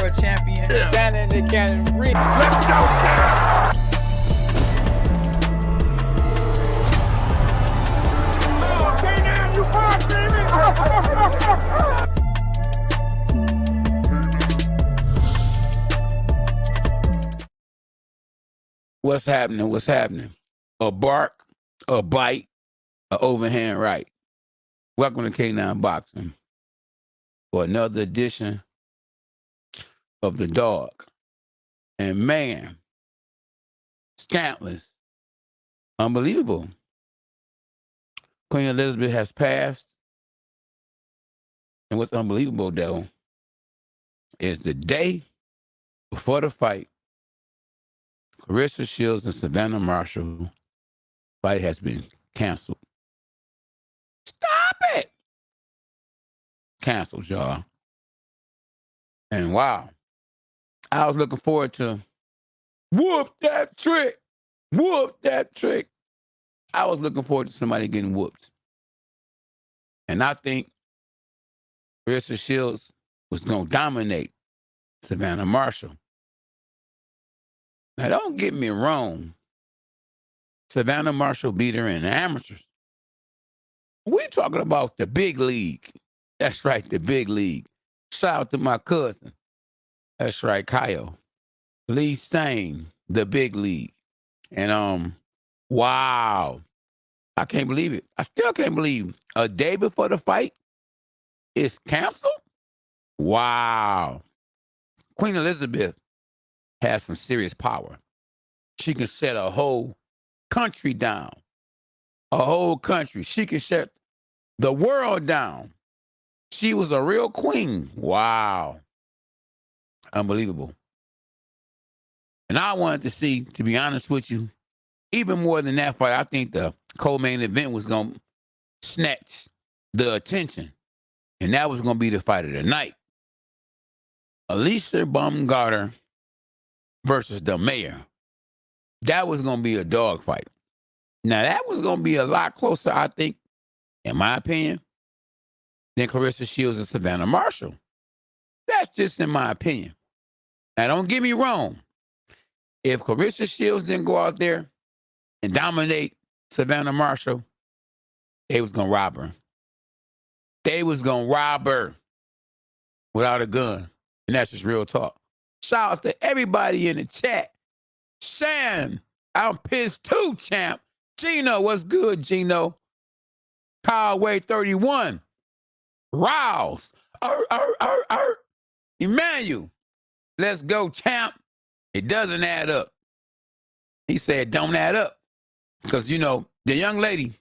world champion. Down in the category. Let's go, champ! Okay, now you are, baby! What's happening? What's happening? A bark, a bite, an overhand right. Welcome to K9 Boxing for another edition of The Dog. And man, scantless, unbelievable. Queen Elizabeth has passed. And what's unbelievable, though, is the day before the fight, Claressa Shields and Savannah Marshall fight has been canceled. Stop it! Canceled, y'all. And wow, I was looking forward to whoop that trick. Whoop that trick. I was looking forward to somebody getting whooped. And I think Claressa Shields was going to dominate Savannah Marshall. Now, don't get me wrong. Savannah Marshall beat her in the amateurs. We're talking about the big league. That's right, the big league. Shout out to my cousin. That's right, Kyle. Lee Sane, the big league. And wow. I can't believe it. I still can't believe a day before the fight is canceled? Wow. Queen Elizabeth has some serious power. She can set a whole country down. A whole country. She can shut the world down. She was a real queen. Wow. Unbelievable. And I wanted to see, to be honest with you, even more than that fight, I think the co-main event was going to snatch the attention. And that was going to be the fight of the night. Alicia Baumgartner versus the mayor. That was going to be a dog fight. Now, that was going to be a lot closer, I think, in my opinion, than Claressa Shields and Savannah Marshall. That's just in my opinion. Now, don't get me wrong. If Claressa Shields didn't go out there and dominate Savannah Marshall, they was going to rob her. They was going to rob her without a gun. And that's just real talk. Shout out to everybody in the chat. Shan, I'm pissed too, champ. Gino, what's good, Gino? Powerway 31. Rouse. Emmanuel, let's go, champ. It doesn't add up. He said, don't add up. Because, you know, the young lady,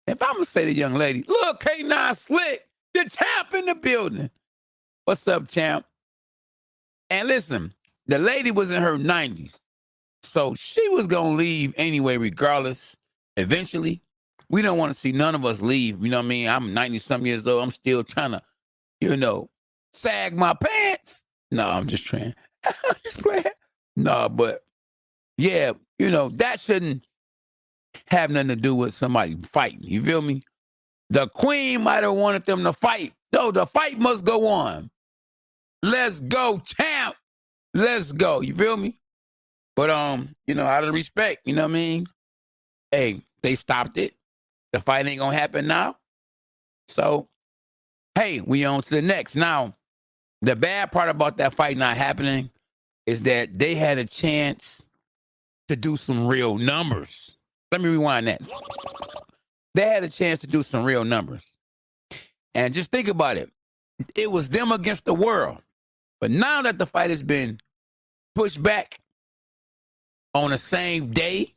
if I'm going to say the young lady, look, K9 Slick, the champ in the building. What's up, champ? And listen, the lady was in her 90s. So she was going to leave anyway, regardless. Eventually, we don't want to see none of us leave. You know what I mean? I'm 90-something years old. I'm still trying to, you know, sag my pants. No, I'm just trying. I'm just playing. No, but yeah, you know, that shouldn't have nothing to do with somebody fighting. You feel me? The queen might have wanted them to fight. No, the fight must go on. Let's go, champ. Let's go. You feel me? But, you know, out of respect, you know what I mean? Hey, they stopped it. The fight ain't gonna happen now. So, hey, we on to the next. Now, the bad part about that fight not happening is that they had a chance to do some real numbers. Let me rewind that. They had a chance to do some real numbers. And just think about it. It was them against the world. But now that the fight has been pushed back on the same day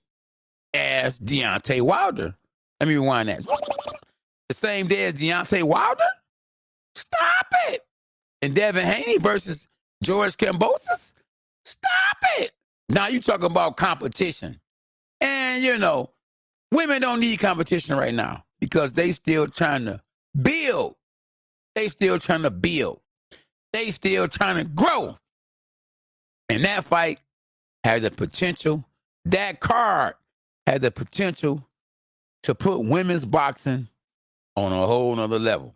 as Deontay Wilder. Let me rewind that. The same day as Deontay Wilder? Stop it. And Devin Haney versus George Kambosos? Stop it. Now you talking about competition. And, you know, women don't need competition right now because they still trying to build. They still trying to build. They still trying to grow. And that fight had the potential, that card had the potential to put women's boxing on a whole nother level.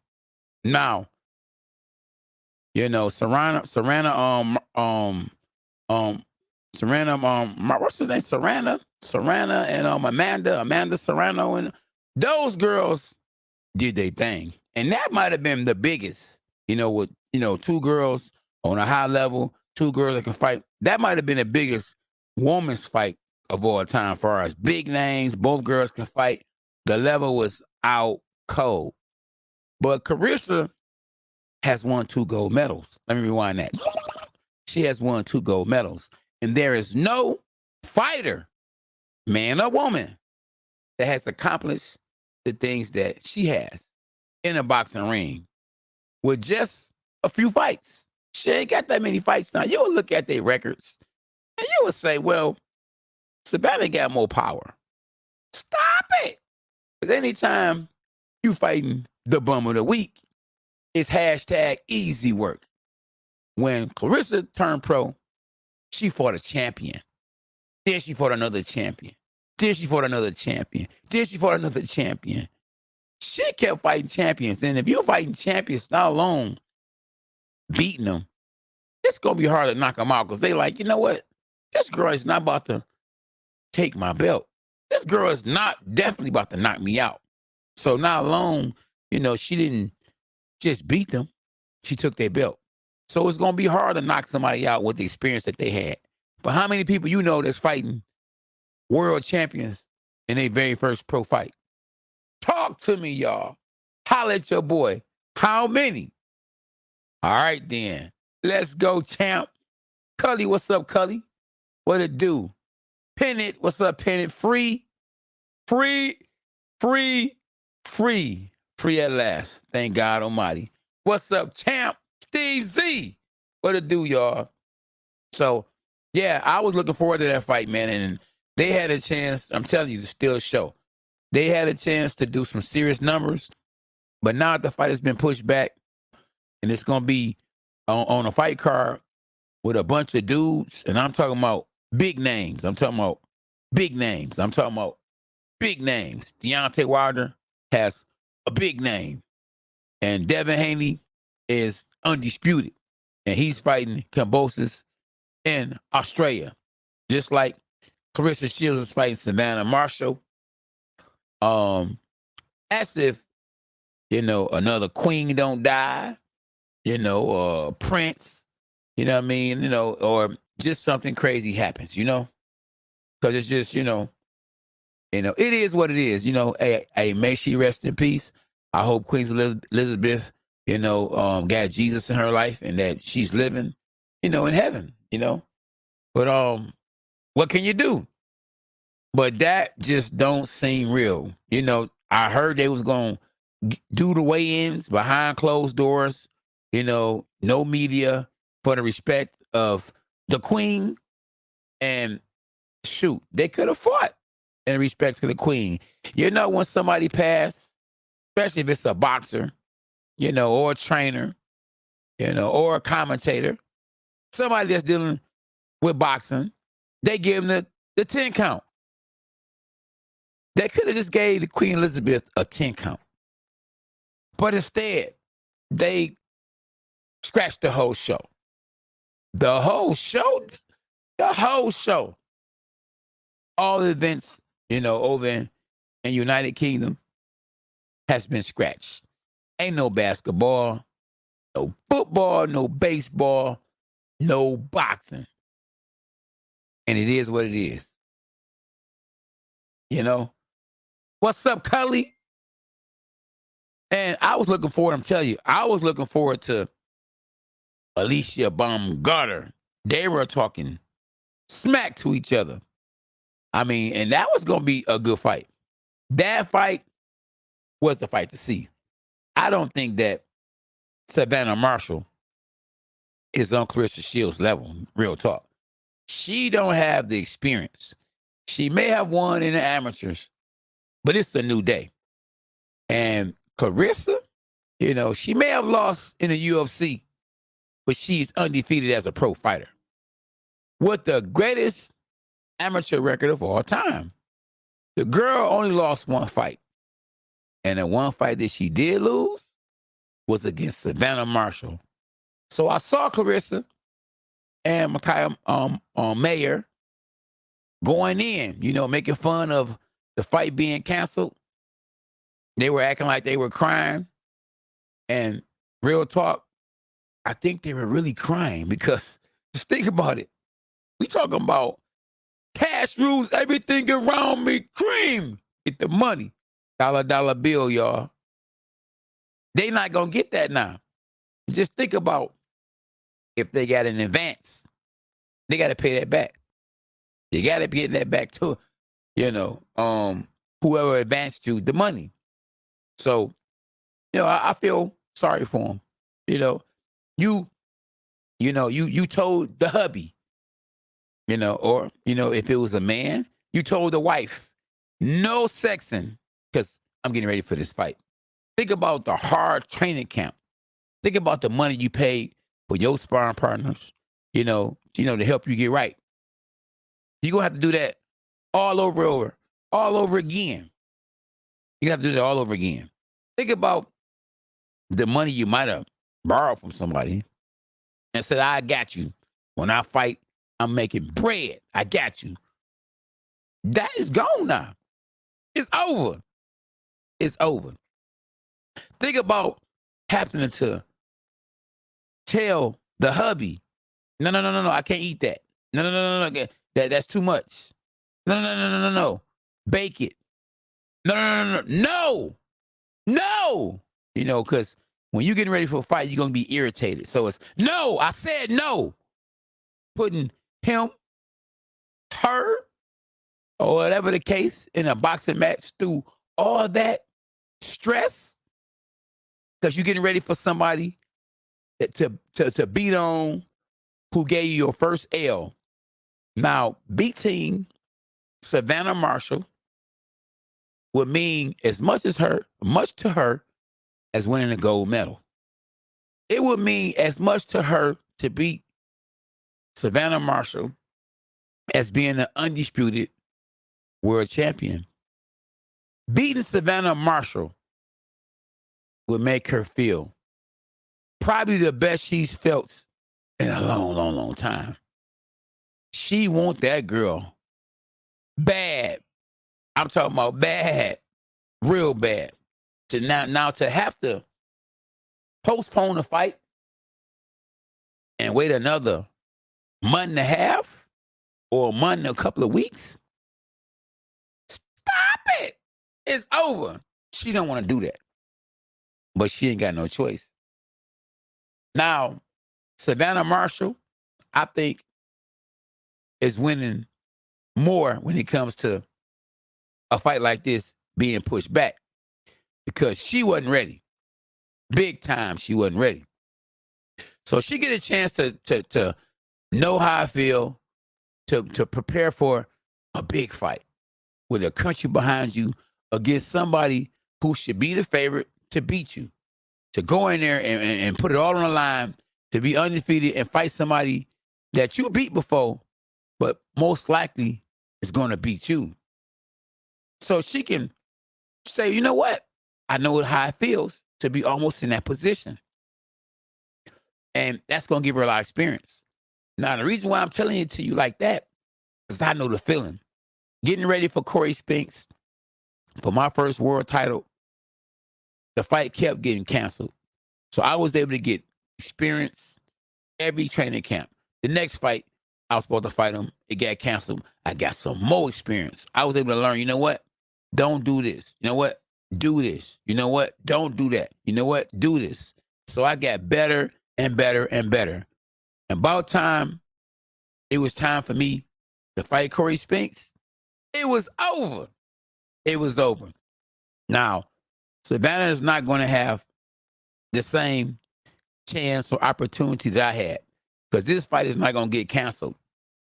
Now, You know, what's his name? Serrana, and Amanda Serrano, and those girls did their thing, and that might have been the biggest. You know, with two girls on a high level, two girls that can fight. That might have been the biggest woman's fight of all time, for us. Big names, both girls can fight. The level was out cold, but Claressa has won 2 gold medals. Let me rewind that. She has won 2 gold medals. And there is no fighter, man or woman, that has accomplished the things that she has in a boxing ring with just a few fights. She ain't got that many fights now. You'll look at their records and you would say, well, Savannah got more power. Stop it. Because anytime you fighting the bum of the week, it's hashtag easy work. When Claressa turned pro, she fought a champion. Then she fought another champion. Then she fought another champion. Then she fought another champion. She kept fighting champions. And if you're fighting champions not alone, beating them, it's going to be hard to knock them out because they like, you know what? This girl is not about to take my belt. This girl is not definitely about to knock me out. So not alone, she didn't just beat them. She took their belt. So it's going to be hard to knock somebody out with the experience that they had. But how many people you know that's fighting world champions in their very first pro fight? Talk to me, y'all. Holla at your boy. How many? All right, then. Let's go, champ. Cully, what's up, Cully? What it do? Pennant, what's up, Pennant? Free at last. Thank God Almighty. What's up, champ? Steve Z. What it do, y'all? So, yeah, I was looking forward to that fight, man. And they had a chance, I'm telling you, to steal a show. They had a chance to do some serious numbers. But now the fight has been pushed back. And it's going to be on a fight card with a bunch of dudes. And I'm talking about big names. Deontay Wilder has a big name. And Devin Haney is undisputed. And he's fighting Kambosos in Australia. Just like Claressa Shields is fighting Savannah Marshall. As if, another queen don't die. Prince. You know what I mean? Or just something crazy happens, Because it's just, it is what it is. Hey, may she rest in peace. I hope Queen Elizabeth, got Jesus in her life and that she's living, in heaven, But what can you do? But that just don't seem real. I heard they was going to do the weigh-ins behind closed doors, no media, for the respect of the queen. And shoot, they could have fought in respect to the queen. When somebody passed, especially if it's a boxer, or a trainer, or a commentator, somebody that's dealing with boxing, they give them the 10 count. They could have just gave the Queen Elizabeth a 10 count. But instead, they scratched the whole show. The whole show. All the events, over in United Kingdom has been scratched. Ain't no basketball, no football, no baseball, no boxing. And it is what it is. What's up, Cully? And I was looking forward, I'm telling you, to Alicia Baumgartner. They were talking smack to each other. And that was going to be a good fight. That fight was the fight to see. I don't think that Savannah Marshall is on Claressa Shields' level, real talk. She don't have the experience. She may have won in the amateurs, but it's a new day. And Claressa, she may have lost in the UFC, but she's undefeated as a pro fighter with the greatest amateur record of all time. The girl only lost one fight. And the one fight that she did lose was against Savannah Marshall. So I saw Claressa and Micaiah Mayer going in, making fun of the fight being canceled. They were acting like they were crying. And real talk, I think they were really crying because just think about it. We talking about cash rules everything around me. Cream. Get the money. Dollar bill, y'all. They not going to get that now. Just think about if they got an advance. They got to pay that back. You got to get that back to, whoever advanced you the money. So, I feel sorry for him. You told the hubby, or, if it was a man, you told the wife, no sexing, because I'm getting ready for this fight. Think about the hard training camp. Think about the money you paid for your sparring partners, to help you get right. You're going to have to do that all over again. You have to do that all over again. Think about the money you might have borrowed from somebody and said, I got you. When I fight, I'm making bread. I got you. That is gone now. It's over. It's over. Think about happening to tell the hubby, no, I can't eat that. No, that's too much. No. Bake it. No. Because when you're getting ready for a fight, you're going to be irritated. So it's, no, I said no. Putting him, her, or whatever the case in a boxing match through all that stress because you're getting ready for somebody to beat on who gave you your first L. Now, beating Savannah Marshall would mean as much to her as winning a gold medal. It would mean as much to her to beat Savannah Marshall as being the undisputed world champion. Beating Savannah Marshall would make her feel probably the best she's felt in a long time. She want that girl bad. I'm talking about bad, real bad. To now to have to postpone the fight and wait another month and a half or a month and a couple of weeks. Stop it. It's over. She don't want to do that. But she ain't got no choice. Now, Savannah Marshall, I think, is winning more when it comes to a fight like this being pushed back because she wasn't ready. Big time, she wasn't ready. So she get a chance to know how I feel, to prepare for a big fight with a country behind you against somebody who should be the favorite to beat you, to go in there and put it all on the line, to be undefeated and fight somebody that you beat before, but most likely is going to beat you. So she can say, you know what? I know how it feels to be almost in that position. And that's going to give her a lot of experience. Now, the reason why I'm telling it to you like that is I know the feeling. Getting ready for Corey Spence for my first world title, the fight kept getting canceled. So I was able to get experience every training camp. The next fight, I was supposed to fight him. It got canceled. I got some more experience. I was able to learn, you know what? Don't do this. You know what? Do this. You know what? Don't do that. You know what? Do this. So I got better and better and better. And about time, it was time for me to fight Corey Spence. It was over. It was over. Now, Savannah is not going to have the same chance or opportunity that I had because this fight is not going to get canceled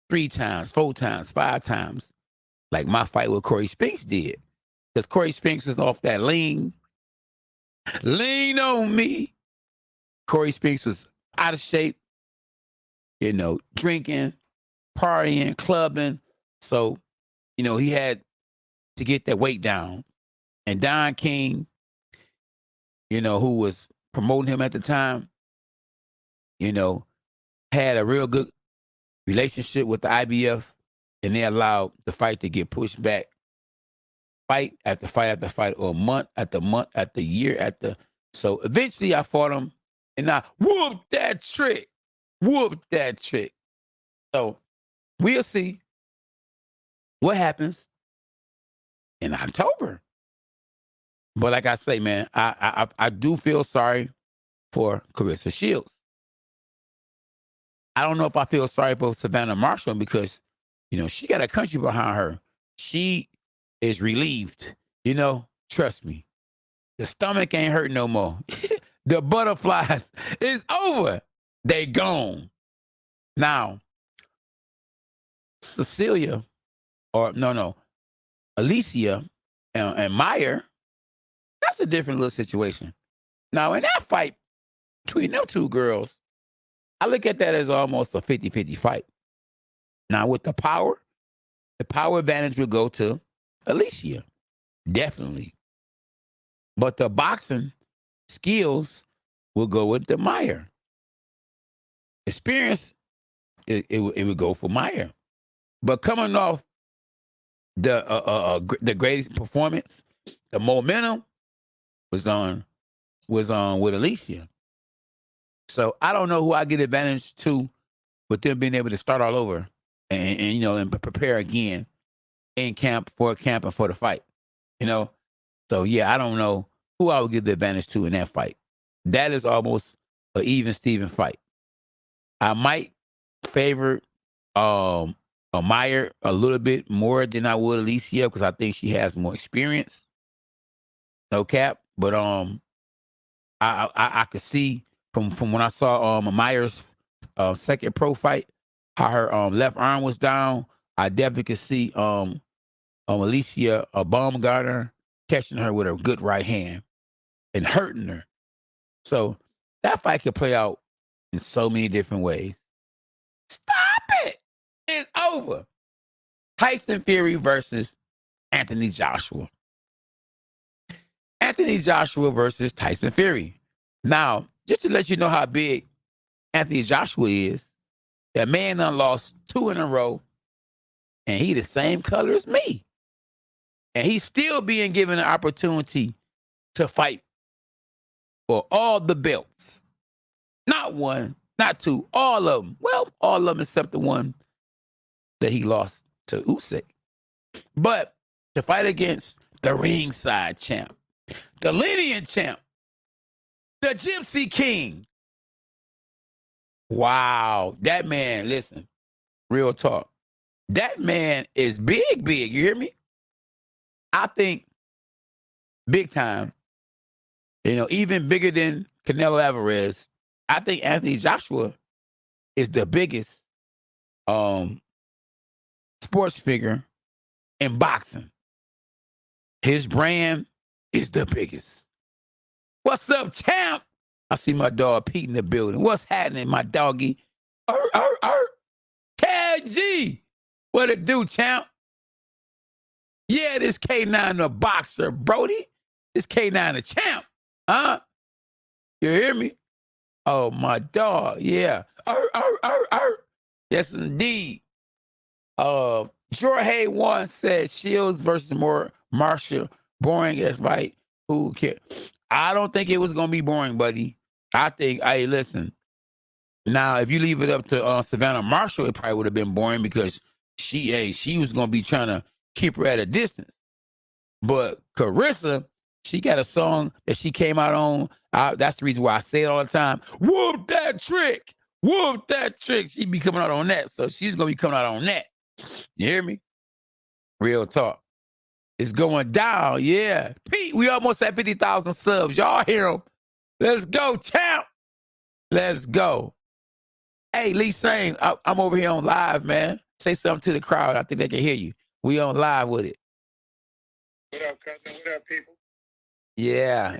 3 times, 4 times, 5 times like my fight with Corey Spence did. Because Corey Spence was off that lean on me. Corey Spence was out of shape, drinking, partying, clubbing. So, he had to get that weight down. And Don King, who was promoting him at the time, you know, had a real good relationship with the IBF, and they allowed the fight to get pushed back, fight after fight after fight, or month after year after. So eventually I fought him, and I whooped that trick. Whooped that trick. So we'll see what happens in October. But like I say, man, I do feel sorry for Claressa Shields. I don't know if I feel sorry for Savannah Marshall because, she got a country behind her. She is relieved. Trust me. The stomach ain't hurt no more. The butterflies is over. They gone. Now, Cecilia, or no, Alicia and Meyer, that's a different little situation. Now, in that fight between them two girls, I look at that as almost a 50-50 fight. Now, with the power advantage will go to Alicia, definitely. But the boxing skills will go with the Meyer. Experience, it would go for Meyer. But coming off the greatest performance, the momentum was on with Alicia. So I don't know who I get advantage to with them being able to start all over and prepare again in camp, and for the fight. So yeah, I don't know who I would give the advantage to in that fight. That is almost an even Steven fight. I might favor a Meyer a little bit more than I would Alicia because I think she has more experience. No cap, but I could see from when I saw Meyer's second pro fight how her left arm was down. I definitely could see Alicia Baumgartner catching her with a good right hand and hurting her. So that fight could play out in so many different ways. Stop it! It's over. Tyson Fury versus Anthony Joshua. Anthony Joshua versus Tyson Fury. Now, just to let you know how big Anthony Joshua is, that man done lost 2 in a row, and he the same color as me. And he's still being given an opportunity to fight for all the belts. Not 1, not 2, all of them. Well, all of them except the one that he lost to Usyk. But to fight against the ringside champ, the lineal champ, the Gypsy King. Wow. That man, listen, real talk. That man is big. You hear me? I think big time, even bigger than Canelo Alvarez. I think Anthony Joshua is the biggest sports figure in boxing. His brand is the biggest. What's up, champ? I see my dog Pete in the building. What's happening, my doggy? KG. What it do, champ? Yeah, this K9 the boxer, Brody. This K9 the champ. Huh? You hear me? Oh, my dog. Yeah. Yes, indeed. Jorge one said Shields versus Marshall. Boring as fight. Who cares? I don't think it was going to be boring, buddy. I think, hey, listen. Now, if you leave it up to Savannah Marshall, it probably would have been boring because she was going to be trying to keep her at a distance. But Claressa, she got a song that she came out on. That's the reason why I say it all the time. Whoop that trick. Whoop that trick. She be coming out on that. So she's going to be coming out on that. You hear me? Real talk. It's going down. Yeah. Pete, we almost at 50,000 subs. Y'all hear him. Let's go, champ. Let's go. Hey, Lee Sane, I'm over here on live, man. Say something to the crowd. I think they can hear you. We on live with it. What up, cousin? What up, people? Yeah.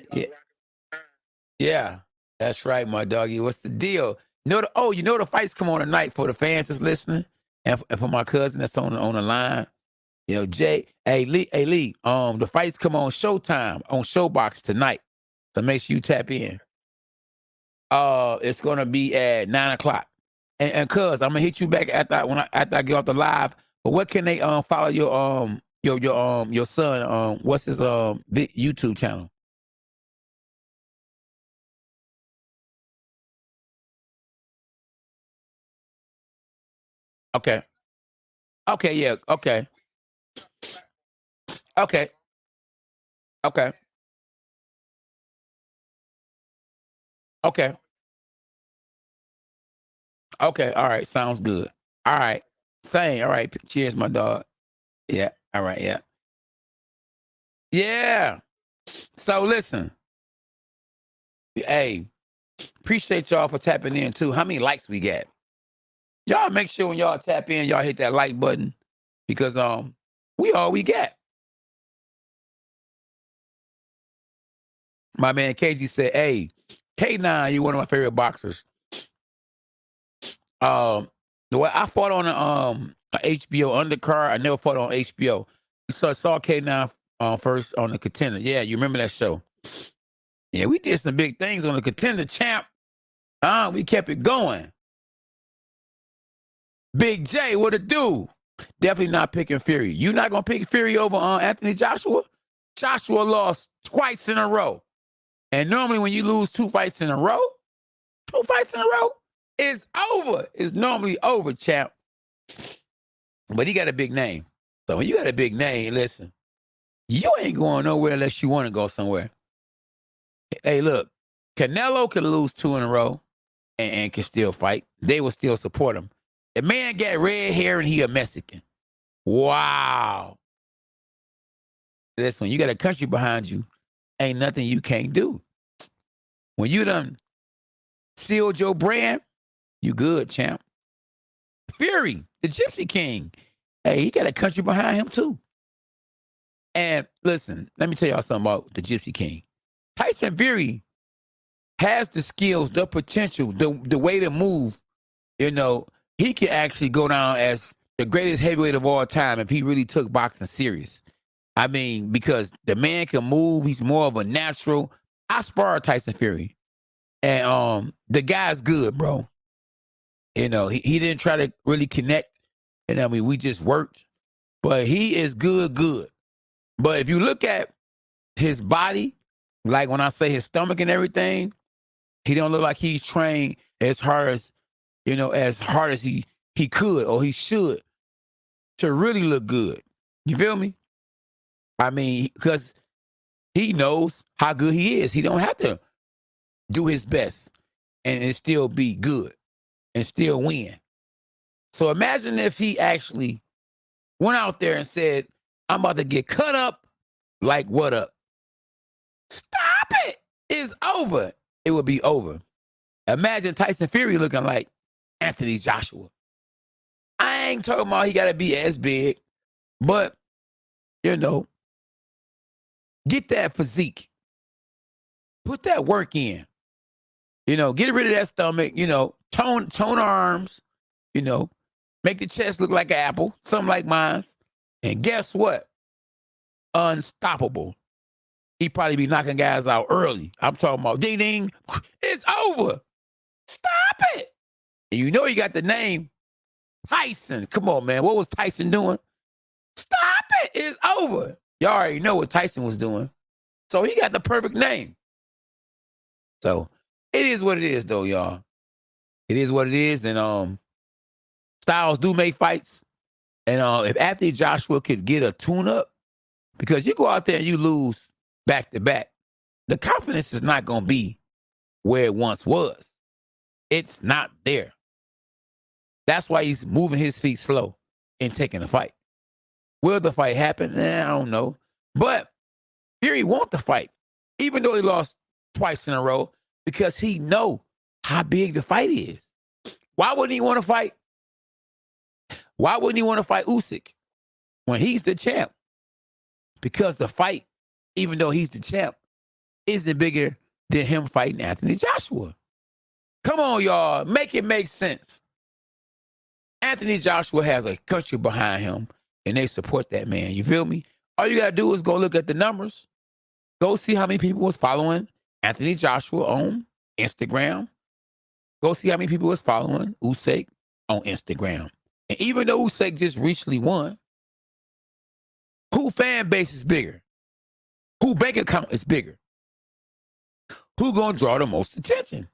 Yeah. That's right, my doggy. What's the deal? The fights come on tonight for the fans that's listening, and for my cousin that's on the line. Jay, Lee, the fights come on Showtime on Showbox tonight. So make sure you tap in. It's gonna be at 9 o'clock. And cuz I'm gonna hit you back after I get off the live. But what can they follow your son? What's his YouTube channel? Okay. Okay, yeah, okay. Okay. Okay. Okay. Okay. All right. Sounds good. All right. Same. All right. Cheers, my dog. Yeah. All right. Yeah. Yeah. So listen, hey, appreciate y'all for tapping in too. How many likes we got? Y'all make sure when y'all tap in, y'all hit that like button because we all we got. My man KG said, "Hey, K9, you one of my favorite boxers." The way I fought on a HBO undercard, I never fought on HBO. So I saw K9 first on the Contender. Yeah, you remember that show? Yeah, we did some big things on the Contender, champ. We kept it going. Big J, what it do? Definitely not picking Fury. You not gonna pick Fury over Anthony Joshua? Joshua lost twice in a row. And normally when you lose two fights in a row, it's over. It's normally over, champ. But he got a big name. So when you got a big name, listen, you ain't going nowhere unless you want to go somewhere. Hey, look, Canelo could lose two in a row and can still fight. They will still support him. The man got red hair and he a Mexican. Wow. Listen, when you got a country behind you, ain't nothing you can't do. When you done sealed your brand, you good, champ. Fury, the Gypsy King. Hey, he got a country behind him too. And listen, let me tell y'all something about the Gypsy King. Tyson Fury has the skills, the potential, the way to move. You know, he can actually go down as the greatest heavyweight of all time if he really took boxing serious. I mean, because the man can move. He's more of a natural. I sparred Tyson Fury. And the guy's good, bro. You know, he didn't try to really connect. And I mean, we just worked. But he is good. But if you look at his body, like when I say his stomach and everything, he don't look like he's trained as hard as, he could or he should to really look good. You feel me? I mean, because he knows how good he is. He don't have to do his best and still be good and still win. So imagine if he actually went out there and said, I'm about to get cut up like what up? Stop it. It's over. It would be over. Imagine Tyson Fury looking like Anthony Joshua. I ain't talking about he got to be as big, but, get that physique. Put that work in. Get rid of that stomach, tone arms, make the chest look like an apple, something like mine. And guess what? Unstoppable. He probably be knocking guys out early. I'm talking about ding ding. It's over. Stop it. And you got the name Tyson. Come on, man. What was Tyson doing? Stop it. It's over. Y'all already know what Tyson was doing. So he got the perfect name. So it is what it is, though, y'all. It is what it is. And styles do make fights. And if Anthony Joshua could get a tune-up, because you go out there and you lose back-to-back, the confidence is not going to be where it once was. It's not there. That's why he's moving his feet slow and taking the fight. Will the fight happen? I don't know. But Fury wants the fight, even though he lost twice in a row, because he know how big the fight is. Why wouldn't he want to fight? Why wouldn't he want to fight Usyk when he's the champ? Because the fight, even though he's the champ, isn't bigger than him fighting Anthony Joshua. Come on, y'all. Make it make sense. Anthony Joshua has a country behind him, and they support that man. You feel me? All you got to do is go look at the numbers. Go see how many people was following Anthony Joshua on Instagram, Go see how many people was following Usyk on Instagram. And even though Usyk just recently won, who fan base is bigger? Who bank account is bigger? Who gonna draw the most attention?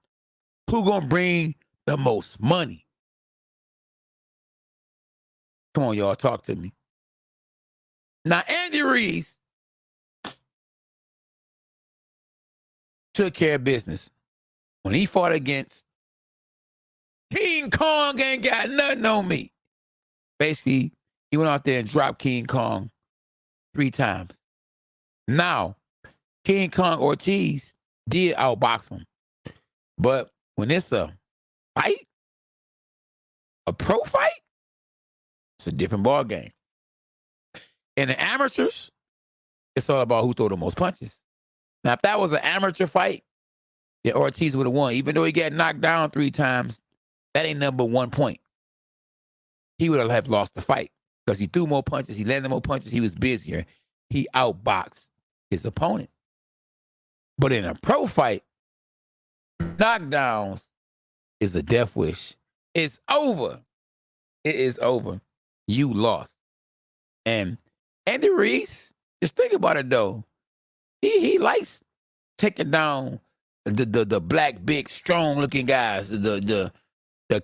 Who gonna bring the most money? Come on, y'all, talk to me. Now, Andy Ruiz took care of business when he fought against King Kong. Ain't got nothing on me. Basically, he went out there and dropped King Kong 3 times. Now, King Kong Ortiz did outbox him. But when it's a fight, a pro fight, it's a different ball game. In the amateurs, it's all about who throw the most punches. Now, if that was an amateur fight, then Ortiz would have won. Even though he got knocked down 3 times, that ain't number 1 point. He would have lost the fight because he threw more punches. He landed more punches. He was busier. He outboxed his opponent. But in a pro fight, knockdowns is a death wish. It's over. It is over. You lost. And Andy Ruiz, just think about it though. He likes taking down the black, big, strong looking guys, the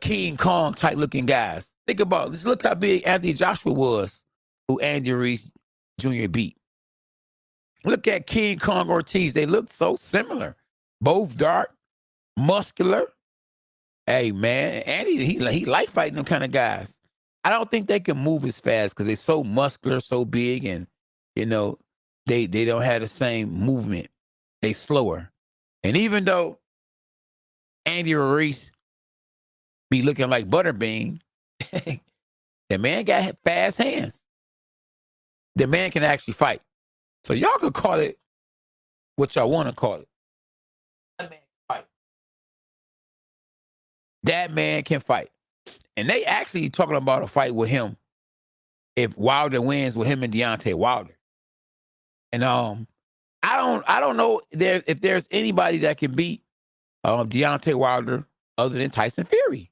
King Kong type looking guys. Think about this. Look how big Anthony Joshua was, who Andy Ruiz Jr. beat. Look at King Kong Ortiz. They look so similar. Both dark, muscular. Hey, man, Andy, he like fighting them kind of guys. I don't think they can move as fast because they're so muscular, so big, and, you know, they don't have the same movement. They slower. And even though Andy Ruiz be looking like Butterbean, the man got fast hands. The man can actually fight. So y'all could call it what y'all want to call it. That man can fight. That man can fight. And they actually talking about a fight with him if Wilder wins with him and Deontay Wilder. And I don't know if there's anybody that can beat Deontay Wilder other than Tyson Fury.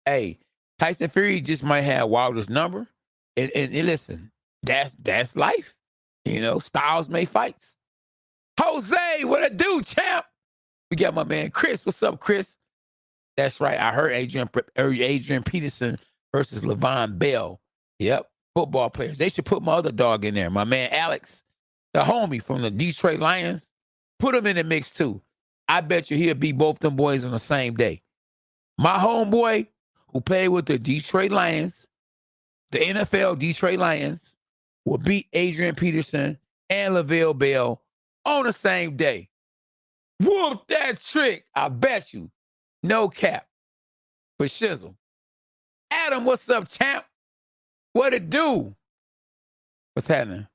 Hey, Tyson Fury just might have Wilder's number. And listen, that's life. You know, styles make fights. Jose, what it do, champ? We got my man Chris. What's up, Chris? That's right. I heard Adrian Peterson versus Levon Bell. Yep, football players. They should put my other dog in there. My man Alex, the homie from the Detroit Lions. Put him in the mix too. I bet you he'll beat both them boys on the same day. My homeboy who played with the Detroit Lions, the NFL Detroit Lions, will beat Adrian Peterson and LaVelle Bell on the same day. Whoop that trick. I bet you. No cap. For shizzle. Adam, what's up, champ? What it do? What's happening?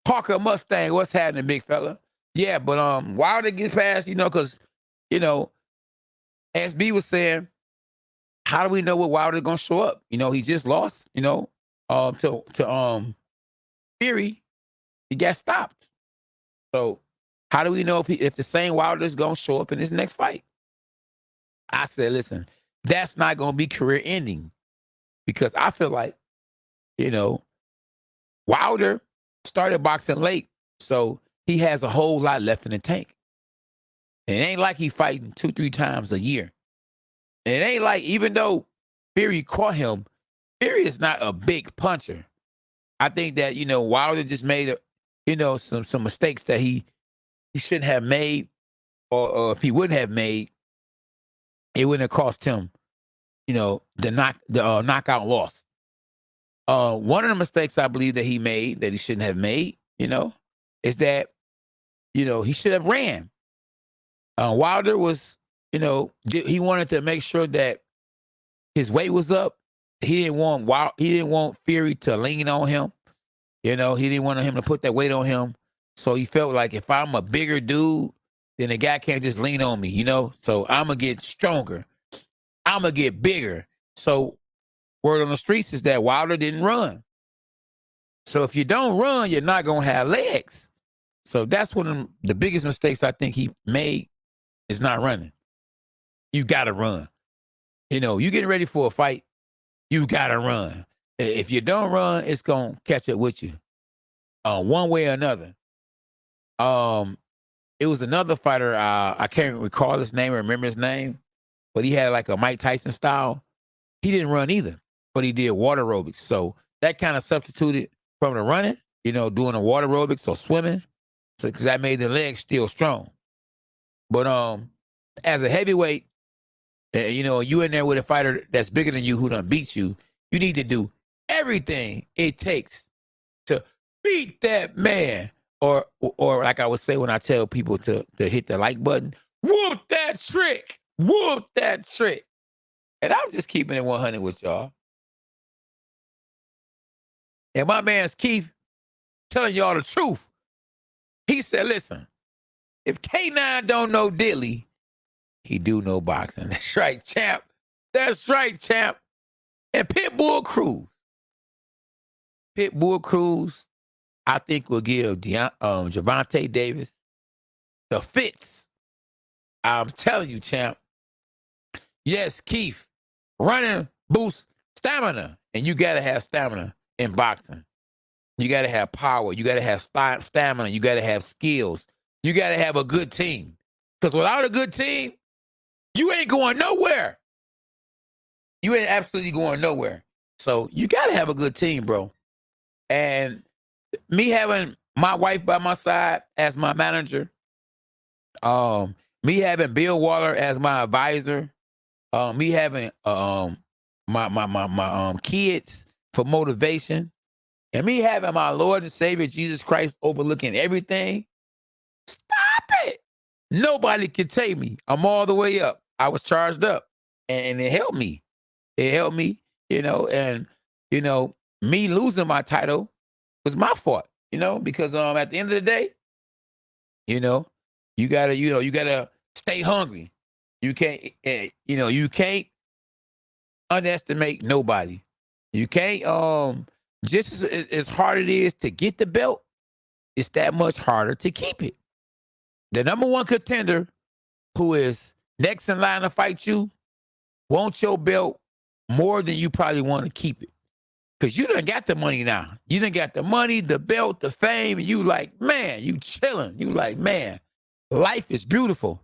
Parker Mustang, what's happening, big fella? Yeah, but Wilder gets past, you know, because, you know, SB was saying, how do we know what Wilder's gonna show up? You know, he just lost, you know, to Fury. He got stopped. So how do we know if the same Wilder's gonna show up in his next fight? I said, listen, that's not gonna be career ending because I feel like, you know, Wilder started boxing late, so he has a whole lot left in the tank. And it ain't like he fighting 2-3 times a year. And it ain't like, even though Fury caught him, Fury is not a big puncher. I think that, you know, Wilder just made, you know, some mistakes that he shouldn't have made, or if he wouldn't have made, it wouldn't have cost him, you know, the knockout loss. One of the mistakes I believe that he made that he shouldn't have made, you know, is that, you know, he should have ran. Wilder was, you know, he wanted to make sure that his weight was up. He didn't want Fury to lean on him. You know, he didn't want him to put that weight on him. So he felt like if I'm a bigger dude, then the guy can't just lean on me, you know? So I'm going to get stronger. I'm going to get bigger. So word on the streets is that Wilder didn't run. So if you don't run, you're not going to have legs. So that's one of the biggest mistakes I think he made is not running. you gotta run. You know, you getting ready for a fight, you gotta run. If you don't run, it's gonna catch up with you, one way or another. It was another fighter. I can't recall his name or remember his name, but he had like a Mike Tyson style. He didn't run either, but he did water aerobics. So that kind of substituted from the running, you know, doing the water aerobics or swimming, so because that made the legs still strong. But as a heavyweight, you know, you in there with a fighter that's bigger than you who done beat you, you need to do everything it takes to beat that man. Or like I would say when I tell people to hit the like button, whoop that trick, whoop that trick. And I'm just keeping it 100 with y'all. And my man's Keith telling y'all the truth. He said, listen, if K9 don't know diddly, he do know boxing. That's right, champ. That's right, champ. And Pitbull Cruz, I think will give Gervonta Davis the fits. I'm telling you, champ. Yes, Keith, running boosts stamina. And you got to have stamina in boxing. You got to have power. You got to have stamina. You got to have skills. You got to have a good team. Because without a good team, you ain't going nowhere. You ain't absolutely going nowhere. So you got to have a good team, bro. And me having my wife by my side as my manager, me having Bill Waller as my advisor, me having my kids for motivation, and me having my Lord and Savior Jesus Christ overlooking everything. Stop it! Nobody can take me. I'm all the way up. I was charged up, and it helped me. It helped me, you know, and you know, me losing my title was my fault. You know, because at the end of the day, you know, you gotta stay hungry. You can't, you can't underestimate nobody. You can't just as hard it is to get the belt, it's that much harder to keep it. The number one contender who is next in line to fight you wants your belt more than you probably want to keep it. Because you done got the money now. You done got the money, the belt, the fame, and you like, man, you chilling. You like, man, life is beautiful.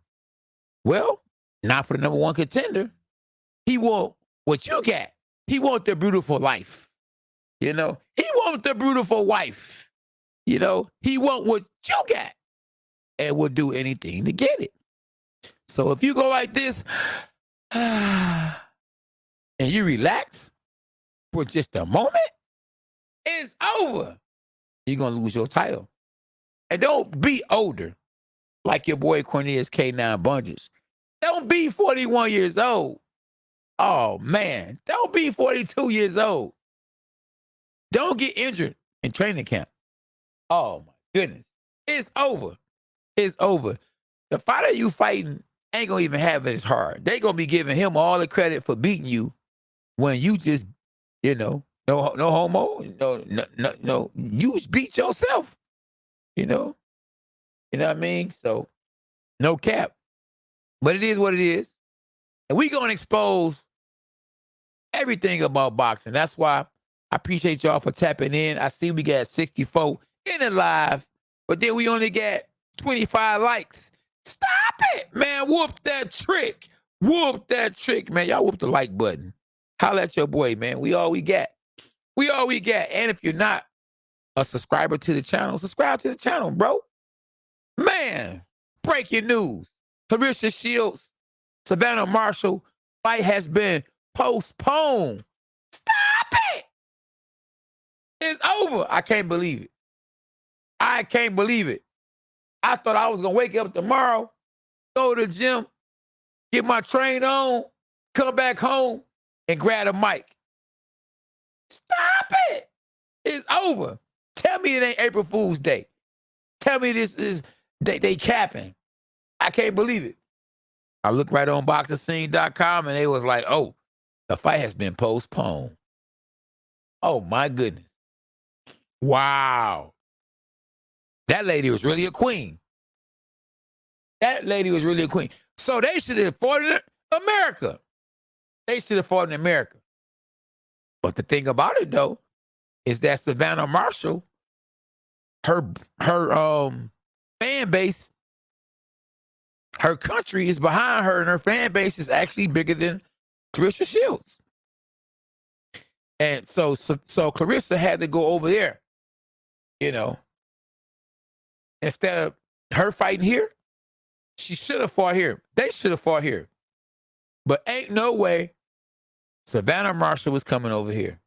Well, not for the number one contender. He want what you got. He want the beautiful life. You know, he want the beautiful wife. You know, he want what you got and will do anything to get it. So if you go like this and you relax for just a moment, it's over. You're going to lose your title. And don't be older like your boy Cornelius K9 Bunges. Don't be 41 years old. Oh, man. Don't be 42 years old. Don't get injured in training camp. Oh, my goodness. It's over. It's over. The fighter you fighting ain't going to even have it as hard. They going to be giving him all the credit for beating you when you just, no homo, no. You just beat yourself, You know what I mean? So, no cap. But it is what it is. And we going to expose everything about boxing. That's why I appreciate y'all for tapping in. I see we got 64 in the live, but then we only got 25 likes. Stop it, man. Whoop that trick. Whoop that trick, man. Y'all whoop the like button. Holla at your boy, man. We all we got. We all we got. And if you're not a subscriber to the channel, subscribe to the channel, bro. Man, breaking news. Claressa Shields, Savannah Marshall fight has been postponed. Stop it. It's over. I can't believe it. I can't believe it. I thought I was going to wake up tomorrow, go to the gym, get my train on, come back home, and grab a mic. Stop it. It's over. Tell me it ain't April Fool's Day. Tell me this is they capping. I can't believe it. I looked right on boxerscene.com and they was like, oh, the fight has been postponed. Oh, my goodness. Wow. That lady was really a queen. That lady was really a queen. So they should have afforded her. America. They should have fought in America. But the thing about it, though, is that Savannah Marshall, her fan base, her country is behind her, and her fan base is actually bigger than Claressa Shields. And so Claressa had to go over there, you know. Instead of her fighting here, she should have fought here. They should have fought here. But ain't no way Savannah Marshall was coming over here.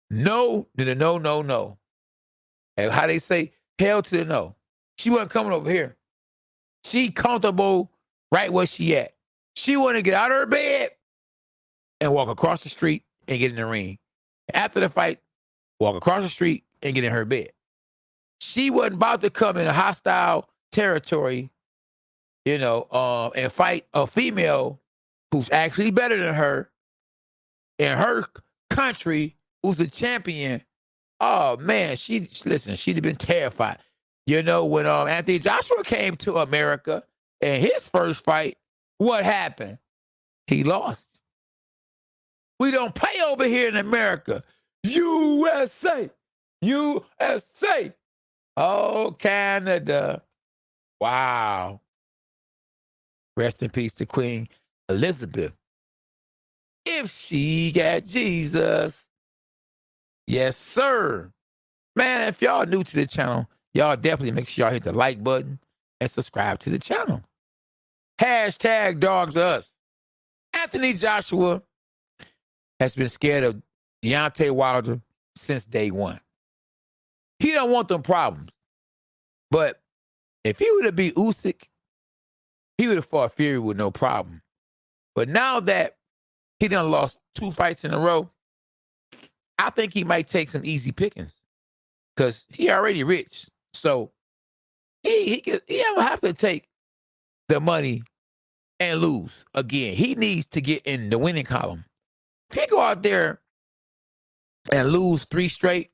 No. And how they say, hell to the no. She wasn't coming over here. She comfortable right where she at. She want to get out of her bed and walk across the street and get in the ring. After the fight, walk across the street and get in her bed. She wasn't about to come in a hostile territory, you know, and fight a female who's actually better than her in her country, who's a champion. Oh man, she'd have been terrified. You know, when Anthony Joshua came to America in his first fight, what happened? He lost. We don't play over here in America. USA. USA. Oh, Canada. Wow. Rest in peace to Queen Elizabeth. If she got Jesus. Yes, sir. Man, if y'all new to the channel, y'all definitely make sure y'all hit the like button and subscribe to the channel. Hashtag dogs us. Anthony Joshua has been scared of Deontay Wilder since day one. He don't want them problems. But if he would have beat Usyk, he would have fought Fury with no problem. But now that he done lost 2 fights in a row, I think he might take some easy pickings because he already rich. So he don't have to take the money and lose again. He needs to get in the winning column. If he go out there and lose 3 straight,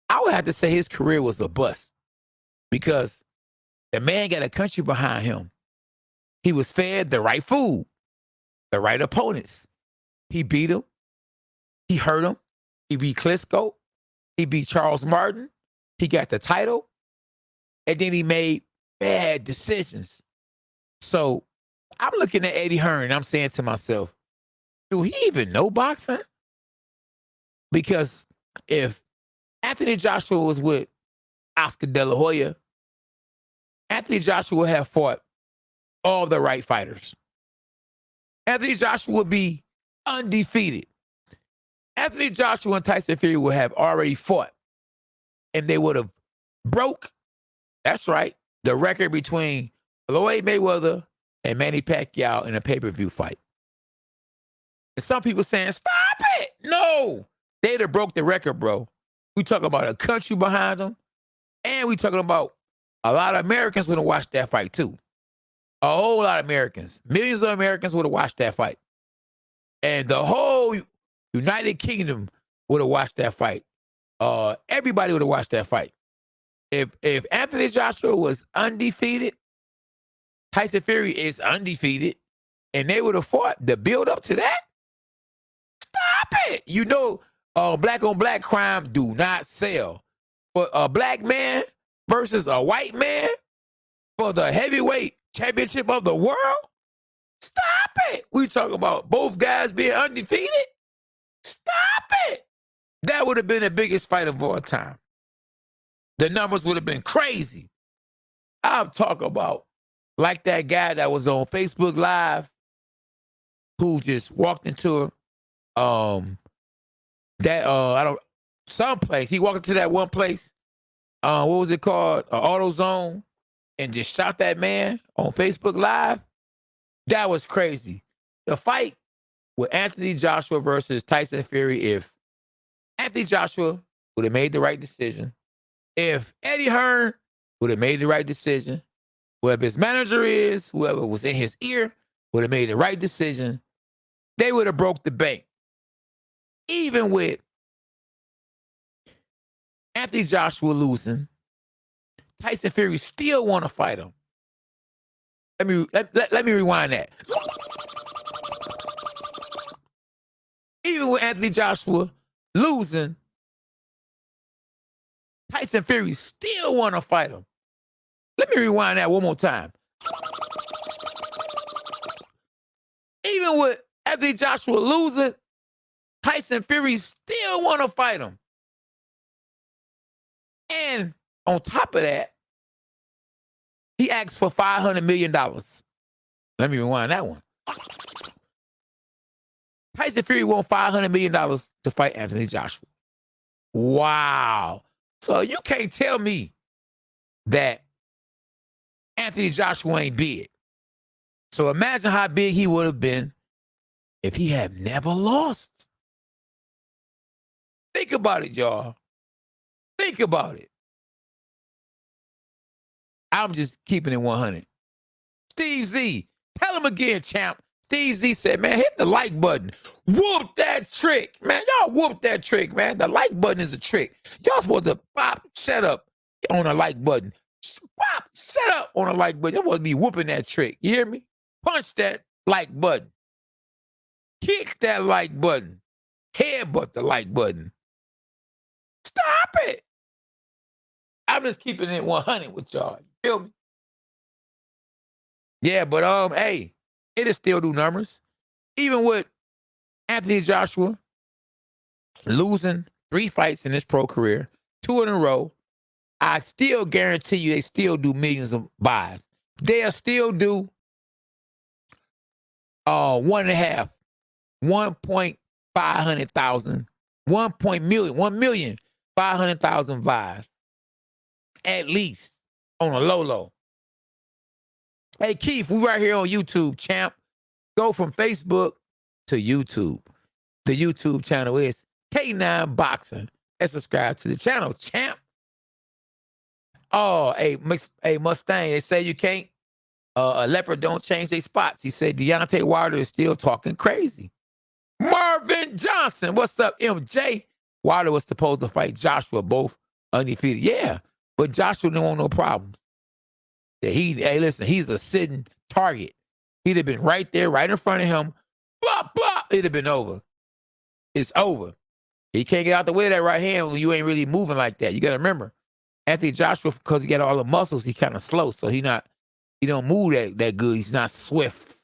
I would have to say his career was a bust because the man got a country behind him. He was fed the right food, the right opponents. He beat him. He hurt him. He beat Klitschko. He beat Charles Martin. He got the title. And then he made bad decisions. So I'm looking at Eddie Hearn. I'm saying to myself, do he even know boxing? Because if Anthony Joshua was with Oscar De La Hoya, Anthony Joshua would have fought all the right fighters. Anthony Joshua would be undefeated. Anthony Joshua and Tyson Fury would have already fought, and they would have broke, that's right, the record between Floyd Mayweather and Manny Pacquiao in a pay-per-view fight. And some people saying, stop it. No, they'd have broke the record, bro. We talking about a country behind them, and we talking about a lot of Americans would have watched that fight too. A whole lot of Americans. Millions of Americans would have watched that fight. And the whole United Kingdom would have watched that fight. Everybody would have watched that fight. If Anthony Joshua was undefeated, Tyson Fury is undefeated, and they would have fought the build up to that, stop it. You know, black on black crime do not sell. But a black man versus a white man for the heavyweight championship of the world, stop it. We talking about both guys being undefeated? Stop it. That would have been the biggest fight of all time. The numbers would have been crazy. I'm talking about like that guy that was on Facebook Live who just walked into some place. He walked into that one place. What was it called? AutoZone, and just shot that man on Facebook Live. That was crazy. The fight with Anthony Joshua versus Tyson Fury, if Anthony Joshua would have made the right decision, if Eddie Hearn would have made the right decision, whoever his manager is, whoever was in his ear would have made the right decision, they would have broke the bank. Even with Anthony Joshua losing, Tyson Fury still want to fight him. Let me rewind that. Even with Anthony Joshua losing, Tyson Fury still want to fight him. Let me rewind that one more time. Even with Anthony Joshua losing, Tyson Fury still want to fight him. And on top of that, he asked for $500 million. Let me rewind that one. Tyson Fury won $500 million to fight Anthony Joshua. Wow. So you can't tell me that Anthony Joshua ain't big. So imagine how big he would have been if he had never lost. Think about it, y'all. Think about it. I'm just keeping it 100. Steve Z, tell him again, champ. Steve Z said, man, hit the like button. Whoop that trick. Man, y'all whoop that trick, man. The like button is a trick. Y'all supposed to pop, shut up on a like button. Pop, shut up on a like button. Y'all supposed to be whooping that trick. You hear me? Punch that like button. Kick that like button. Headbutt the like button. Stop it. I'm just keeping it 100 with y'all. You feel me? Yeah, but hey, it'll still do numbers. Even with Anthony Joshua losing 3 fights in his pro career, 2 in a row, I still guarantee you they still do millions of buys. They'll still do 1.5, 1,500,000, 1,500,000 buys. At least on a low. Hey, Keith, we right here on YouTube, champ. Go from Facebook to YouTube. The YouTube channel is K9 Boxing. And subscribe to the channel, champ. Oh, hey, Mustang, they say you can't. A leopard don't change their spots. He said Deontay Wilder is still talking crazy. Marvin Johnson, what's up, MJ? Wilder was supposed to fight Joshua, both undefeated. Yeah, but Joshua didn't want no problems. Hey, listen, he's a sitting target. He'd have been right there, right in front of him. Blah, blah. It'd have been over. It's over. He can't get out the way of that right hand when you ain't really moving like that. You got to remember, Anthony Joshua, because he got all the muscles, he's kind of slow. So he don't move that good. He's not swift.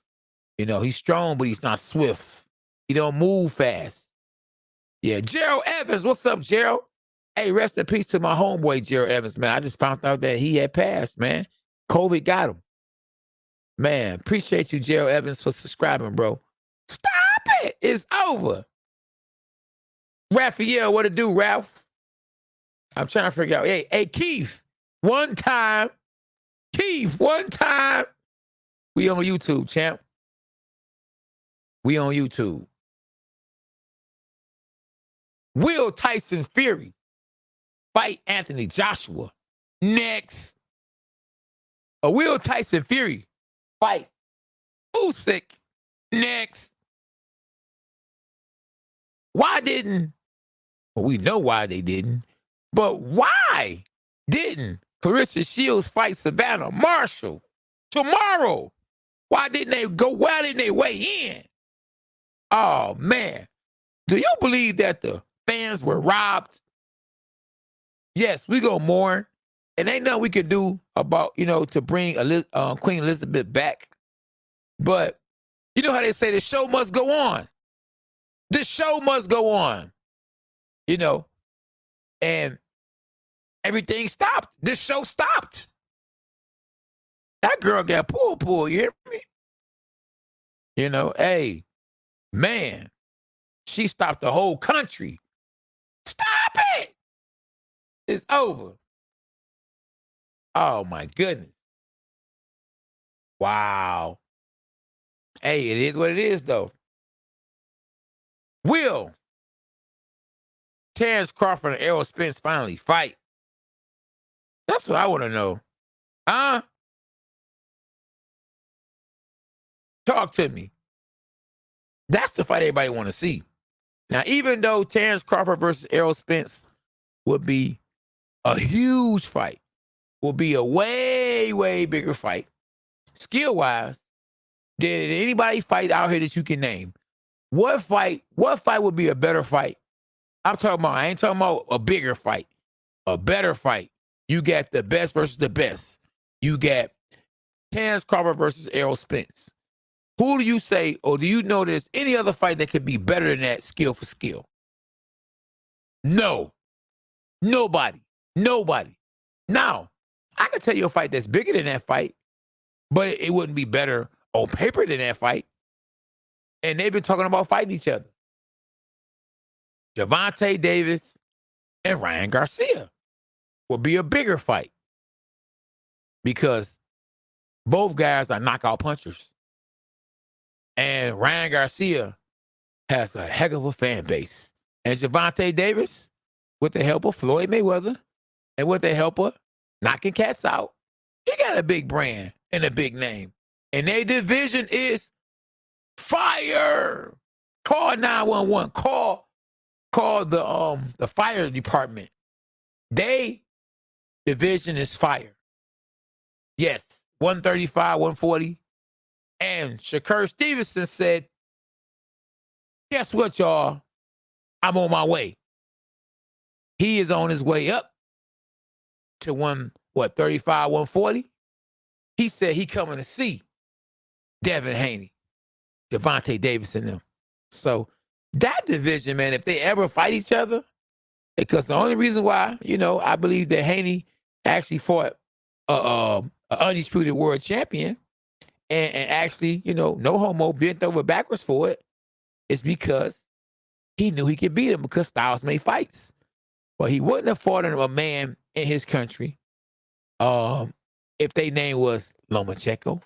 You know, he's strong, but he's not swift. He don't move fast. Yeah, Gerald Evans. What's up, Gerald? Hey, rest in peace to my homeboy, Gerald Evans, man. I just found out that he had passed, man. COVID got him. Man, appreciate you, Gerald Evans, for subscribing, bro. Stop it. It's over. Raphael, what to do, Ralph? I'm trying to figure out. Hey, Keith, one time. Keith, one time. We on YouTube, champ. We on YouTube. Will Tyson Fury fight Anthony Joshua next? Or will Tyson Fury fight Usyk next? Why didn't? Well, we know why they didn't. But why didn't Claressa Shields fight Savannah Marshall tomorrow? Why didn't they go? Why didn't they weigh in? Oh, man. Do you believe that the fans were robbed? Yes, we go mourn. And ain't nothing we could do about, to bring Queen Elizabeth back. But you know how they say the show must go on. The show must go on. And everything stopped. This show stopped. That girl got pulled, you hear me? Hey, man, she stopped the whole country. Stop it. It's over. Oh, my goodness. Wow. Hey, it is what it is, though. Will Terrence Crawford and Errol Spence finally fight? That's what I want to know. Huh? Talk to me. That's the fight everybody want to see. Now, even though Terrence Crawford versus Errol Spence would be a huge fight, will be a way, way bigger fight, skill-wise, than anybody fight out here that you can name. What fight would be a better fight? I ain't talking about a bigger fight, a better fight. You got the best versus the best. You got Terrence Crawford versus Errol Spence. Who do you say, or do you know there's any other fight that could be better than that skill for skill? No. Nobody. Now, I can tell you a fight that's bigger than that fight, but it wouldn't be better on paper than that fight. And they've been talking about fighting each other. Gervonta Davis and Ryan Garcia will be a bigger fight because both guys are knockout punchers. And Ryan Garcia has a heck of a fan base. And Gervonta Davis, with the help of Floyd Mayweather and with the help of knocking cats out, he got a big brand and a big name. And their division is fire. Call 911. Call the fire department. They division is fire. Yes, 135, 140. And Shakur Stevenson said, guess what, y'all? I'm on my way. He is on his way up to 35, 140. He said he coming to see Devin Haney, Gervonta Davis and them. So that division, man, if they ever fight each other, because the only reason why, I believe that Haney actually fought an undisputed world champion and actually, no homo, bent over backwards for it, is because he knew he could beat him because styles made fights. But he wouldn't have fought a man in his country if their name was Lomachenko.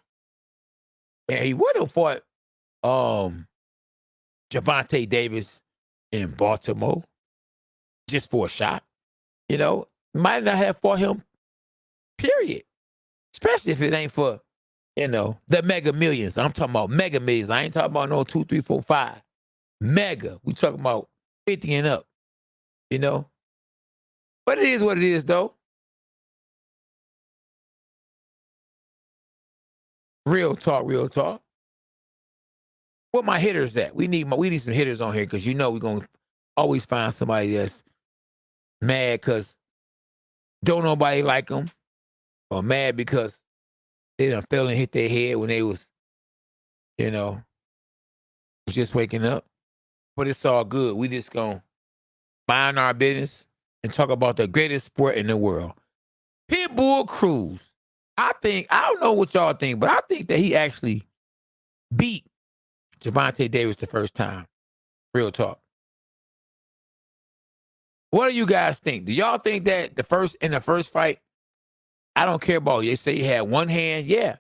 And he would have fought Gervonta Davis in Baltimore just for a shot. Might not have fought him, period. Especially if it ain't for, the mega millions. I'm talking about mega millions. I ain't talking about no 2, 3, 4, 5. Mega. We talking about 50 and up. But it is what it is, though. Real talk, real talk. Where my hitters at? We need some hitters on here because we're gonna always find somebody that's mad because don't nobody like them, or mad because they done fell and hit their head when they was, just waking up. But it's all good. We just gonna mind our business and talk about the greatest sport in the world. Pitbull Cruz. I don't know what y'all think, but I think that he actually beat Gervonta Davis the first time. Real talk. What do you guys think? Do y'all think that in the first fight, I don't care about, they say you had one hand. Yeah.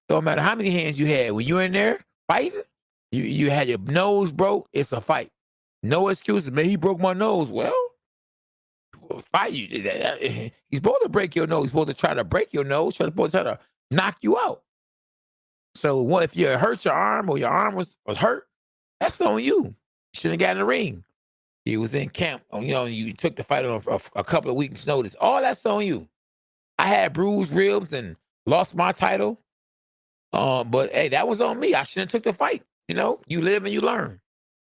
Don't matter how many hands you had. When you're in there fighting, you had your nose broke, it's a fight. No excuses. Man, he broke my nose. Well, fight you. He's supposed to break your nose. He's supposed to try to break your nose. He's supposed to try to knock you out. So what if you hurt your arm or your arm was hurt? That's on you. You shouldn't have got in the ring. You was in camp. You took the fight on a couple of weeks' notice. All that's on you. I had bruised ribs and lost my title. But hey, that was on me. I shouldn't have took the fight. You live and you learn.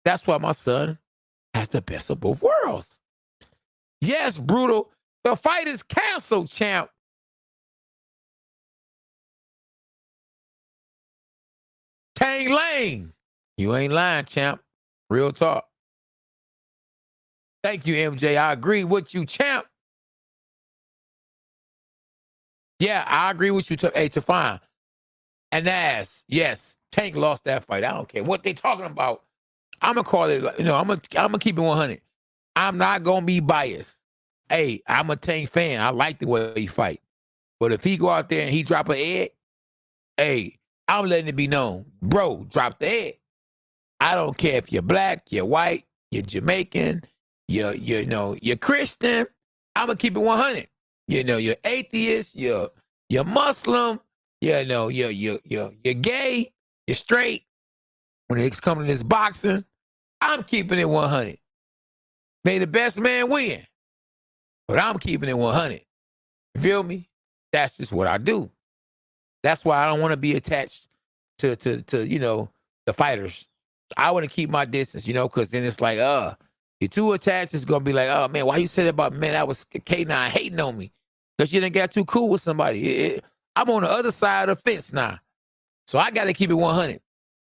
That's why my son has the best of both worlds. Yes, Brutal. The fight is canceled, champ. Tang Lane. You ain't lying, champ. Real talk. Thank you, MJ. I agree with you, champ. Yeah, I agree with you. Hey, Tafan. And yes, Tank lost that fight. I don't care what they talking about. I'm going to call it, I'm going to keep it 100. I'm not going to be biased. Hey, I'm a Tank fan. I like the way he fight. But if he go out there and he drop an egg, hey, I'm letting it be known. Bro, drop the egg. I don't care if you're black, you're white, you're Jamaican, you're Christian. I'm going to keep it 100. You're atheist, you're Muslim, you're gay, you're straight. When it's coming to this boxing, I'm keeping it 100. May the best man win. But I'm keeping it 100. You feel me? That's just what I do. That's why I don't want to be attached to the fighters. I want to keep my distance, because then it's like, you're too attached. It's gonna be like, oh man, why you say that about man? That was K9 hating on me because you didn't get too cool with somebody. I'm on the other side of the fence now, so I got to keep it 100.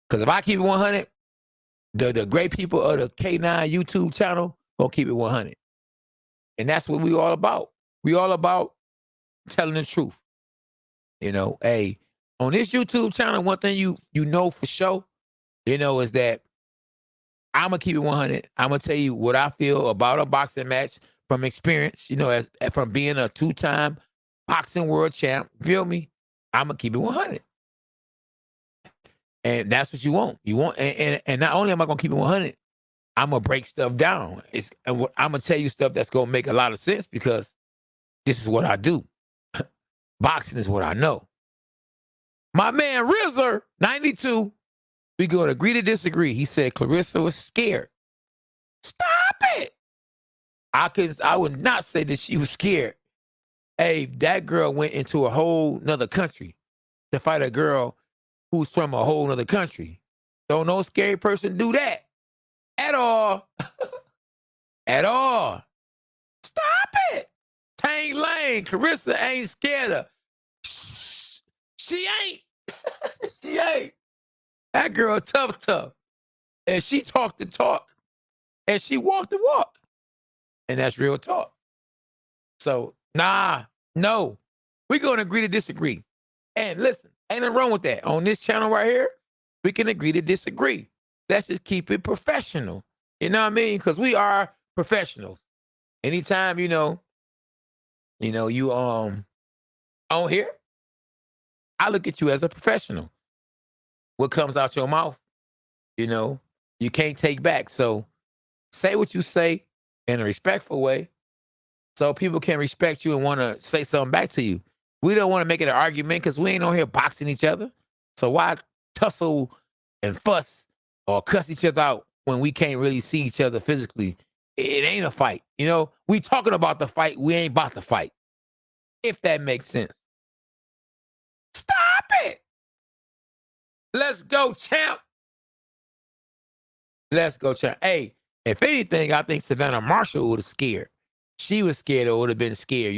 Because if I keep it 100, the great people of the K9 YouTube channel gonna keep it 100, and that's what we all about. We all about telling the truth. Hey, on this YouTube channel, one thing you know for sure, is that I'm gonna keep it 100. I'm gonna tell you what I feel about a boxing match from experience. From being a 2-time boxing world champ. Feel me? I'm gonna keep it 100, and that's what you want. You want, and not only am I gonna keep it 100, I'm gonna break stuff down. I'm gonna tell you stuff that's gonna make a lot of sense because this is what I do. Boxing is what I know. My man Rizzer 92. We going to agree to disagree. He said Claressa was scared. Stop it. I would not say that she was scared. Hey, that girl went into a whole nother country to fight a girl who's from a whole nother country. Don't no scary person do that. At all. At all. Stop it. Tang Lane. Claressa ain't scared of. She ain't. She ain't. That girl tough. And she talked the talk. And she walked the walk. And that's real talk. So, no. We're going to agree to disagree. And listen, ain't nothing wrong with that. On this channel right here, we can agree to disagree. Let's just keep it professional. You know what I mean? Because we are professionals. Anytime, you on here, I look at you as a professional. What comes out your mouth, you can't take back. So say what you say in a respectful way so people can respect you and want to say something back to you. We don't want to make it an argument because we ain't on here boxing each other. So why tussle and fuss or cuss each other out when we can't really see each other physically? It ain't a fight. We talking about the fight. We ain't about to fight. If that makes sense. Stop it. Let's go, champ. Let's go, champ. Hey, if anything, I think Savannah Marshall would have scared. She was scared or would have been scared,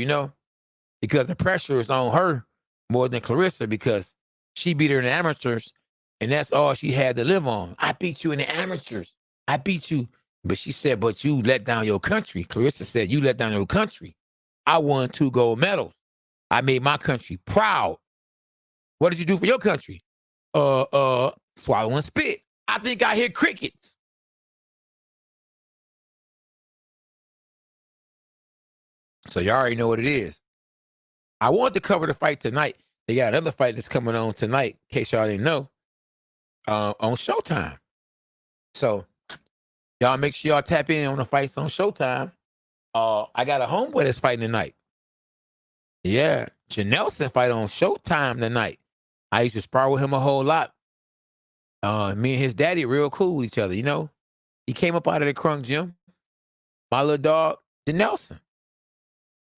because the pressure is on her more than Claressa because she beat her in the amateurs and that's all she had to live on. I beat you in the amateurs. I beat you. But she said, but you let down your country. Claressa said, you let down your country. I won 2 gold medals. I made my country proud. What did you do for your country? Swallow and spit. I think I hear crickets. So you already know what it is. I wanted to cover the fight tonight. They got another fight that's coming on tonight, in case y'all didn't know, on Showtime. So y'all make sure y'all tap in on the fights on Showtime. I got a homeboy that's fighting tonight. Yeah, Janelson fight on Showtime tonight. I used to spar with him a whole lot. Me and his daddy real cool with each other, He came up out of the Crunk gym. My little dog, Janelson.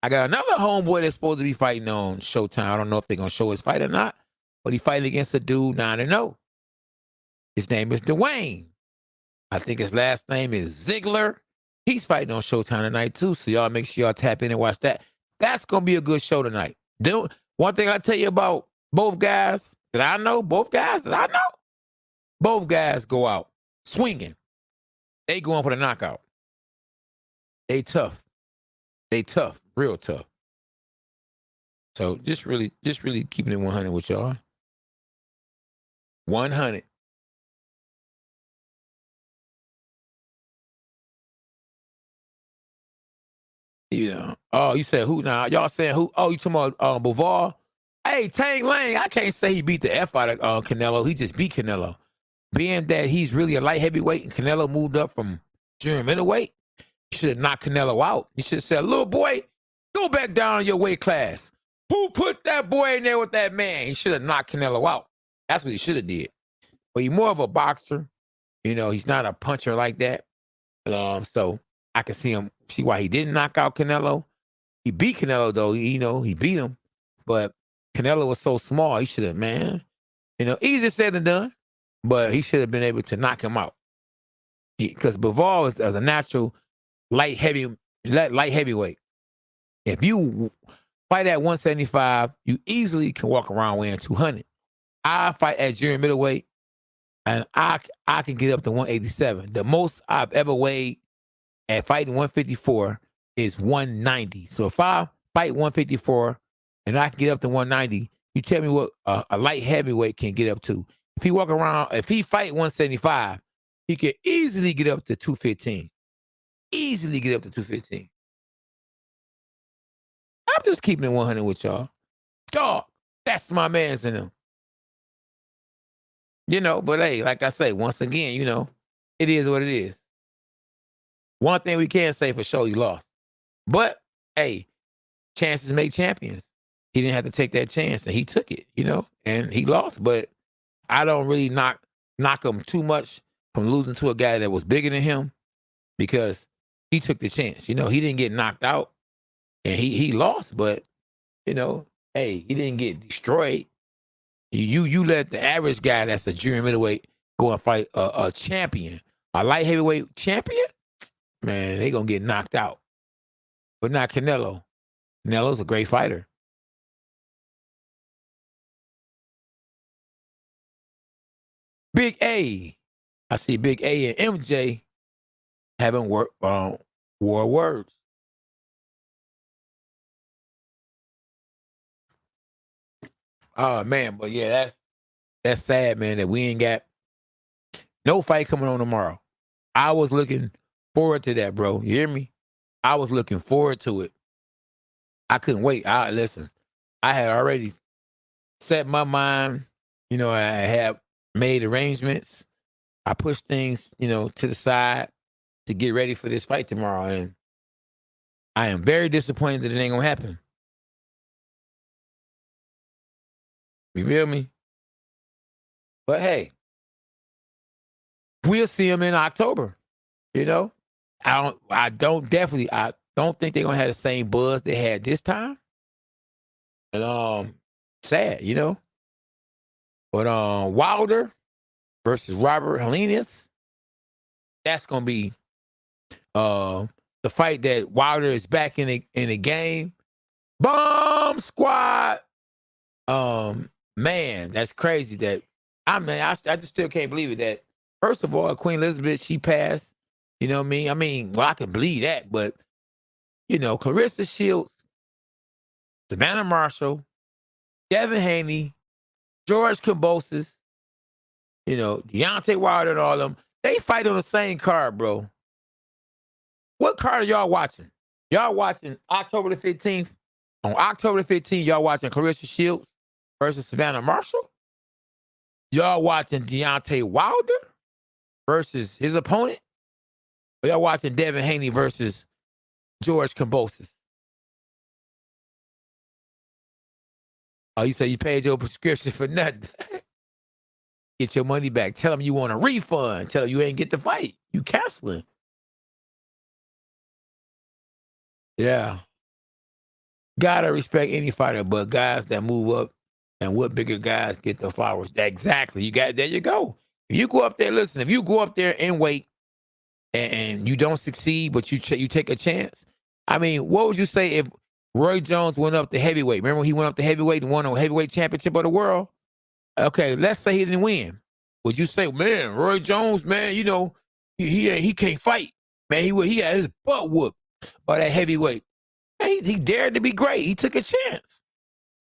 I got another homeboy that's supposed to be fighting on Showtime. I don't know if they're going to show his fight or not, but he fighting against a dude 9-0. His name is Dwayne. I think his last name is Ziegler. He's fighting on Showtime tonight too, so y'all make sure y'all tap in and watch that. That's going to be a good show tonight. One thing I tell you about both guys that I know, both guys go out swinging. They going for the knockout. They tough. Real tough. So just really keeping it 100 with y'all. 100. Oh, you said who now? Y'all saying who? Oh, you talking about Bovar? Hey, Tang Lane, I can't say he beat the F out of Canelo. He just beat Canelo. Being that he's really a light heavyweight and Canelo moved up from junior middleweight, you should have knocked Canelo out. You should have said, little boy, go back down in your weight class. Who put that boy in there with that man? He should have knocked Canelo out. That's what he should have did. But he's more of a boxer. He's not a puncher like that. So I can see why he didn't knock out Canelo. He beat Canelo, though. He beat him. But Canelo was so small, he should have, easier said than done. but he should have been able to knock him out. Because Bivol is a natural light heavyweight. If you fight at 175, you easily can walk around weighing 200. I fight at junior middleweight, and I can get up to 187. The most I've ever weighed at fighting 154 is 190. So if I fight 154 and I can get up to 190, you tell me what a light heavyweight can get up to. If he fight 175, he can easily get up to 215. Easily get up to 215. I'm just keeping it 100 with y'all. Dog, that's my man's in him. But hey, like I say, once again, it is what it is. One thing we can say for sure, he lost. But, hey, chances make champions. He didn't have to take that chance, and he took it, and he lost. But I don't really knock him too much from losing to a guy that was bigger than him because he took the chance. He didn't get knocked out, and he lost. But, hey, he didn't get destroyed. You let the average guy that's a junior middleweight go and fight a champion, a light heavyweight champion, man, they going to get knocked out. But not Canelo. Canelo's a great fighter. Big A. I see Big A and MJ having war words. Oh, man, but yeah, that's sad, man, that we ain't got no fight coming on tomorrow. I was looking forward to that, bro. You hear me? I was looking forward to it. I couldn't wait. Listen, I had already set my mind. I had made arrangements. I pushed things, to the side to get ready for this fight tomorrow. And I am very disappointed that it ain't going to happen. You feel me? But hey, we'll see him in October. I don't think they're gonna have the same buzz they had this time. And sad, But Wilder versus Robert Helenius, that's gonna be the fight that Wilder is back in the game. Bomb Squad. Man, that's crazy that I just still can't believe it that first of all, Queen Elizabeth, she passed. You know what I mean? Well, I can believe that, but Claressa Shields, Savannah Marshall, Devin Haney, George Kambosos, Deontay Wilder and all of them, they fight on the same card, bro. What card are y'all watching? Y'all watching October the 15th? On October the 15th, y'all watching Claressa Shields versus Savannah Marshall? Y'all watching Deontay Wilder versus his opponent? Or y'all watching Devin Haney versus George Kambosos? Oh, you say you paid your prescription for nothing. Get your money back. Tell them you want a refund. Tell them you ain't get the fight. You canceling. Yeah. Gotta respect any fighter, but guys that move up and what bigger guys get the flowers. Exactly. There you go. If you go up there, listen, if you go up there and wait and you don't succeed, but you take a chance. I mean, what would you say if Roy Jones went up to heavyweight? Remember when he went up to heavyweight and won a heavyweight championship of the world? Okay, let's say he didn't win. Would you say, man, Roy Jones, man, he can't fight. Man, he had his butt whooped by that heavyweight. Man, he dared to be great. He took a chance.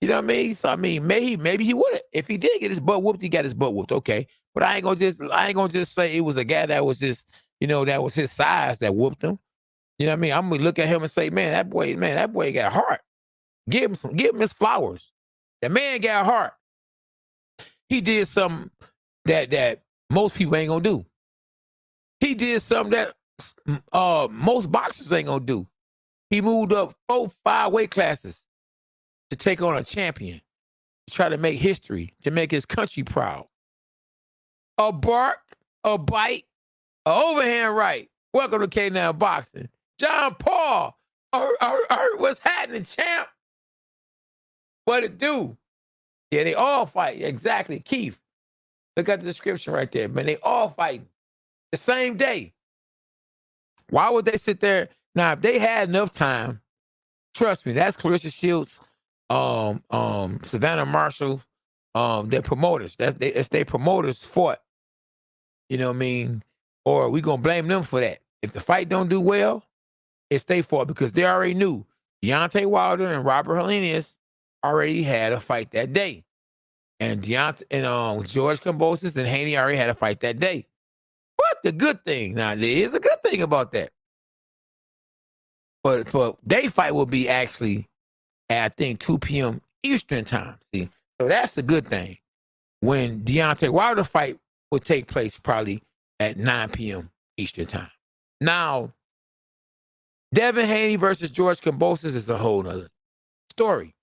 You know what I mean? So I mean, maybe he would have. If he did get his butt whooped, he got his butt whooped. Okay. But I ain't gonna just say it was a guy that was just, that was his size that whooped him. You know what I mean? I'm gonna look at him and say, man, that boy got heart. Give him his flowers. The man got heart. He did something that most people ain't gonna do. He did something that most boxers ain't gonna do. He moved up 4-5 weight classes to take on a champion, to try to make history, to make his country proud. A bark, a bite, a overhand right. Welcome to K-Now Boxing. John Paul, what's happening, champ? What it do? Yeah, they all fight. Exactly, Keith. Look at the description right there, man. They all fighting the same day. Why would they sit there? Now, if they had enough time, trust me, that's Claressa Shields, Savannah Marshall, their promoters. If they promoters fought, you know what I mean? Or we gonna blame them for that. If the fight don't do well, it's their fault because they already knew Deontay Wilder and Robert Helenius already had a fight that day. And George Kambosos and Haney already had a fight that day. But the good thing, now there is a good thing about that. But for their fight will be actually at, I think, 2 p.m. Eastern time. See, so that's the good thing. When Deontay Wilder fight will take place probably at 9 p.m. Eastern time. Now, Devin Haney versus George Kambosos is a whole nother story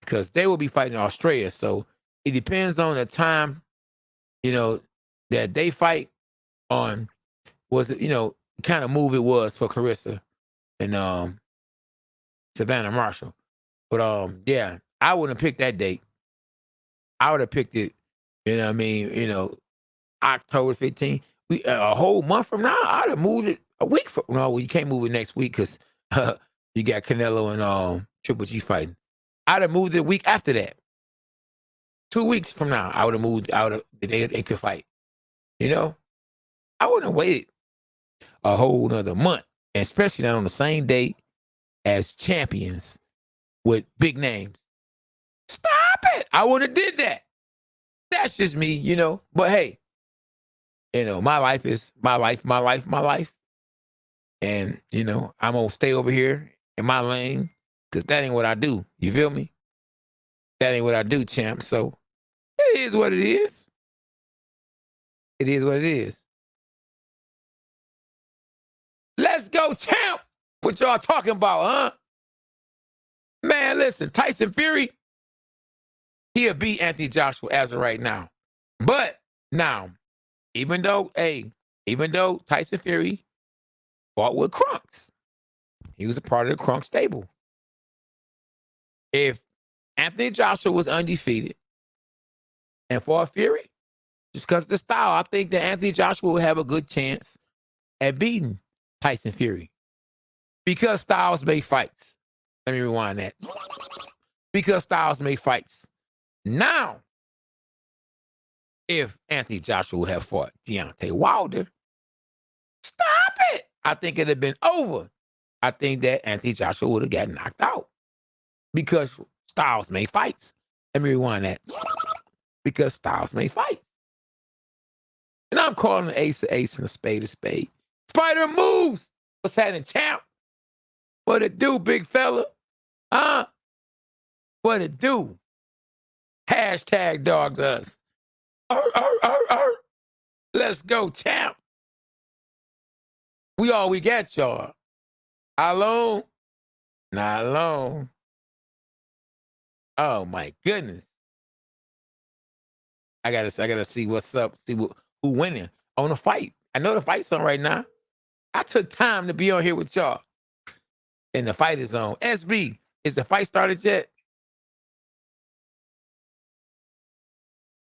because they will be fighting in Australia. So it depends on the time, that they fight on. Was it, kind of move it was for Claressa and Savannah Marshall. But yeah, I wouldn't have picked that date. I would have picked it, October 15th. A whole month from now, I'd have moved it a week from. No, well, you can't move it next week because you got Canelo and Triple G fighting. I'd have moved it a week after that. 2 weeks from now, I would have moved out. They could fight. I wouldn't have waited a whole another month, and especially not on the same day as champions with big names. Stop it! I wouldn't have did that. That's just me, But hey, my life is my life, my life, my life. And, I'm going to stay over here in my lane because that ain't what I do. You feel me? That ain't what I do, champ. So it is what it is. It is what it is. Let's go, champ. What y'all talking about, huh? Man, listen, Tyson Fury, he'll beat Anthony Joshua as of right now. But now, even though Tyson Fury fought with Crunks, he was a part of the Crunk stable. If Anthony Joshua was undefeated and fought Fury, just because of the style, I think that Anthony Joshua will have a good chance at beating Tyson Fury. Because styles make fights. Let me rewind that. Because styles make fights. Now, if Anthony Joshua would have fought Deontay Wilder, stop it. I think it'd have been over. I think that Anthony Joshua would have gotten knocked out. Because styles make fights. Let me rewind that. Because styles make fights. And I'm calling an ace a ace and a spade a spade. Spider moves. What's happening, champ? What it do, big fella? Huh? What it do? Hashtag dogs us. Let's go, champ. We all we got, y'all. How long? Not long. Oh my goodness. I gotta see what's up, see who winning on the fight. I know the fight's on right now. I took time to be on here with y'all. And the fight is on. SB, is the fight started yet?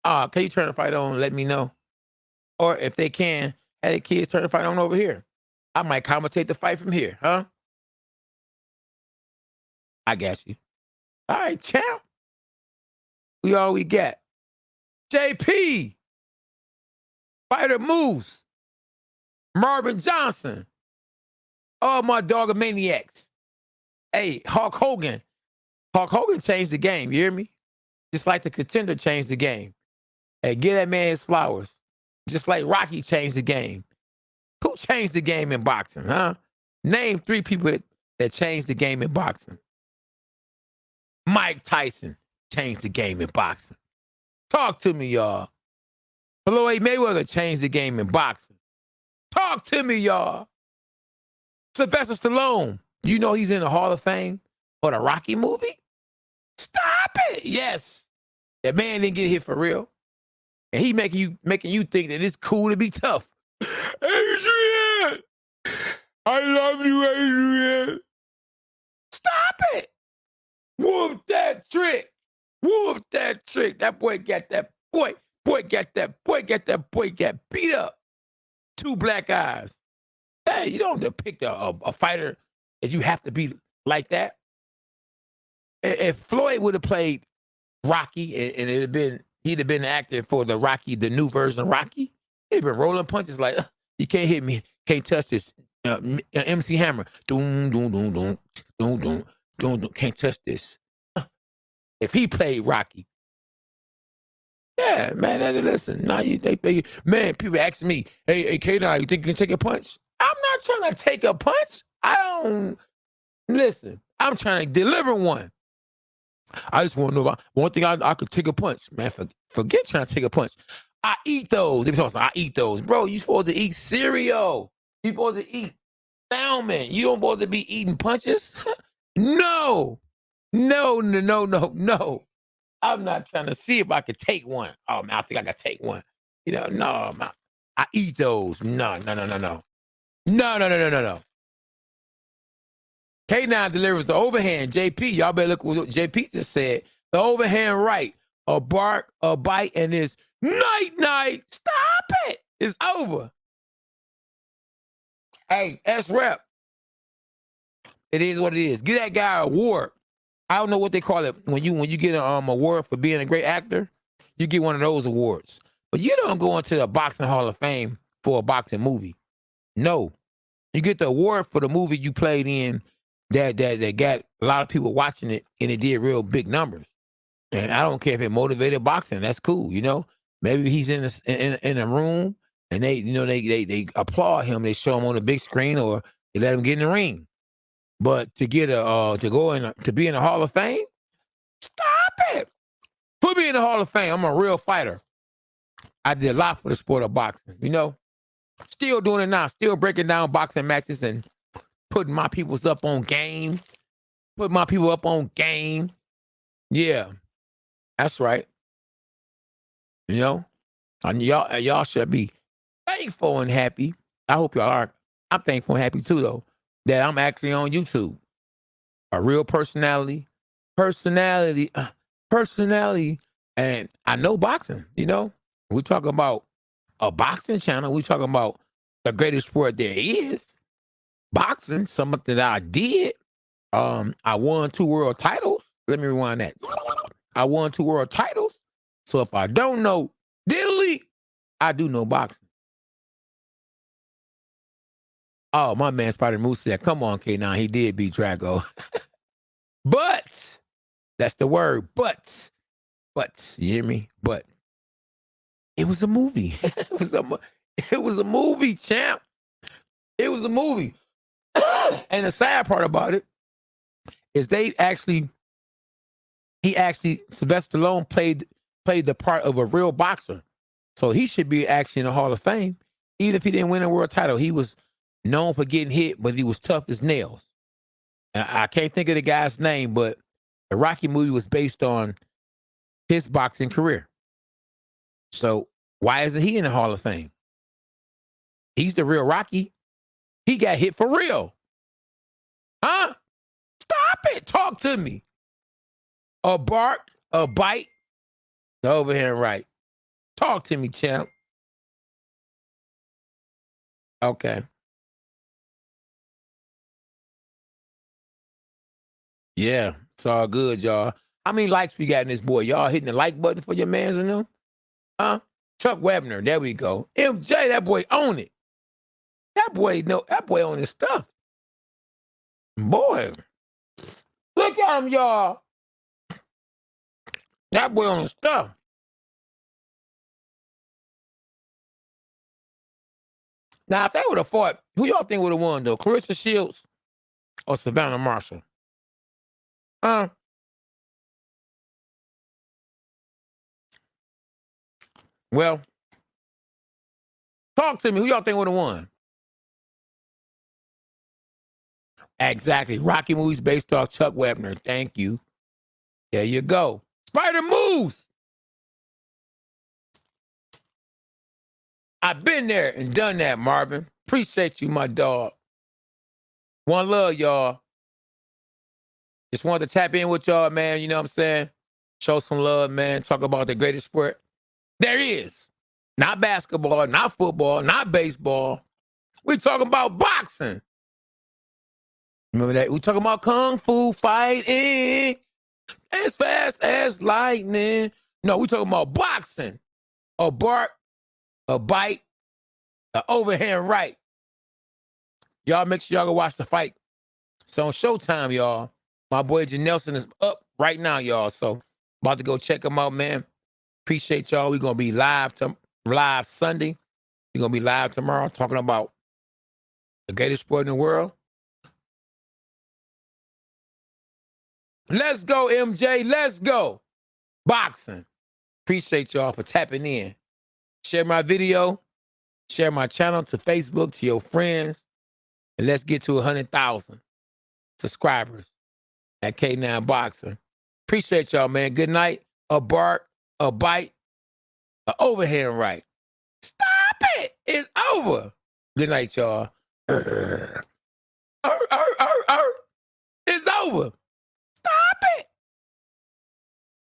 Can you turn the fight on and let me know? Or if they can, have the kids turn the fight on over here. I might commentate the fight from here, huh? I got you. All right, champ. We all we got. JP. Fighter moves. Marvin Johnson. All my dog maniacs. Hey, Hulk Hogan. Hulk Hogan changed the game. You hear me? Just like the Contender changed the game. Hey, give that man his flowers. Just like Rocky changed the game. Who changed the game in boxing, huh? Name 3 people that changed the game in boxing. Mike Tyson changed the game in boxing. Talk to me, y'all. Floyd Mayweather changed the game in boxing. Talk to me, y'all. Sylvester Stallone, you know he's in the Hall of Fame for the Rocky movie? Stop it. Yes. That man didn't get hit for real. And he making you think that it's cool to be tough. Adrian! I love you, Adrian. Stop it. Whoop that trick. Whoop that trick. That boy got that. Boy, Boy got beat up. 2 black eyes. Hey, you don't depict a fighter that you have to be like that. If Floyd would have played Rocky and he'd have been the actor for the Rocky, the new version of Rocky, he'd been rolling punches like, you can't hit me, can't touch this. MC Hammer, doom, doom, doom, doom, doom, doom, doom, doom, can't touch this. If he played Rocky, yeah, man, listen, now man, people ask me, hey, K9, you think you can take a punch? I'm not trying to take a punch. Listen, I'm trying to deliver one. I just want to know one thing I could take a punch. Man, forget trying to take a punch. I eat those. I eat those. Bro, you supposed to eat cereal. You supposed to eat salmon. You don't supposed to be eating punches? No. No. I'm not trying to see if I could take one. Oh, man, I think I could take one. No, man. I eat those. No. No. K9 delivers the overhand. JP, y'all better look what JP just said. The overhand right. A bark, a bite, and it's night. Stop it. It's over. Hey, that's rep. It is what it is. Get that guy an award. I don't know what they call it when you get an award for being a great actor. You get one of those awards. But you don't go into the Boxing Hall of Fame for a boxing movie. No. You get the award for the movie you played in that got a lot of people watching it and it did real big numbers. And I don't care if it motivated boxing. That's cool, Maybe he's in a room and they applaud him. They show him on the big screen or they let him get in the ring. But to get to be in the Hall of Fame, stop it. Put me in the Hall of Fame. I'm a real fighter. I did a lot for the sport of boxing, Still doing it now. Still breaking down boxing matches and putting my peoples up on game. Put my people up on game. Yeah, that's right. And y'all should be thankful and happy. I hope y'all are. I'm thankful and happy too, though, that I'm actually on YouTube. A real personality, and I know boxing. We talking about a boxing channel. We talking about the greatest sport there is. Boxing, something that I did. I won 2 world titles. Let me rewind that. I won 2 world titles. So if I don't know diddly, I do know boxing. Oh, my man Spider Moose said, come on, K9, he did beat Drago. But, that's the word, but, you hear me? But, it was a movie. It was a movie, champ. It was a movie. And the sad part about it is Sylvester Stallone played the part of a real boxer. So he should be actually in the Hall of Fame. Even if he didn't win a world title, he was known for getting hit, but he was tough as nails. And I can't think of the guy's name, but the Rocky movie was based on his boxing career. So why isn't he in the Hall of Fame? He's the real Rocky. He got hit for real. Huh? Stop it. Talk to me. A bark, a bite, the overhand right. Talk to me, champ. Okay. Yeah, it's all good, y'all. How many likes we got in this boy? Y'all hitting the like button for your mans and them? Huh? Chuck Webner, there we go. MJ, that boy own it. That boy own his stuff. Boy, look at him, y'all. That boy on his stuff. Now, if they would have fought, who y'all think would have won, though? Claressa Shields or Savannah Marshall? Well, talk to me. Who y'all think would have won? Exactly. Rocky movies based off Chuck Webner. Thank you. There you go. Spider moves. I've been there and done that, Marvin. Appreciate you, my dog. One love, y'all. Just wanted to tap in with y'all, man. You know what I'm saying? Show some love, man. Talk about the greatest sport There is. Not basketball, not football, not baseball. We're talking about boxing. Remember that? We're talking about kung fu fighting as fast as lightning. No, we're talking about boxing. A bark, a bite, an overhand right. Y'all make sure y'all go watch the fight. It's on Showtime, y'all. My boy Janelson is up right now, y'all. So about to go check him out, man. Appreciate y'all. We're gonna be live Sunday. We're gonna be live tomorrow talking about the greatest sport in the world. Let's go, MJ. Let's go. Boxing. Appreciate y'all for tapping in. Share my video. Share my channel to Facebook, to your friends. And let's get to 100,000 subscribers at K9 Boxing. Appreciate y'all, man. Good night. A bark, a bite, an overhand right. Stop it. It's over. Good night, y'all. It's over.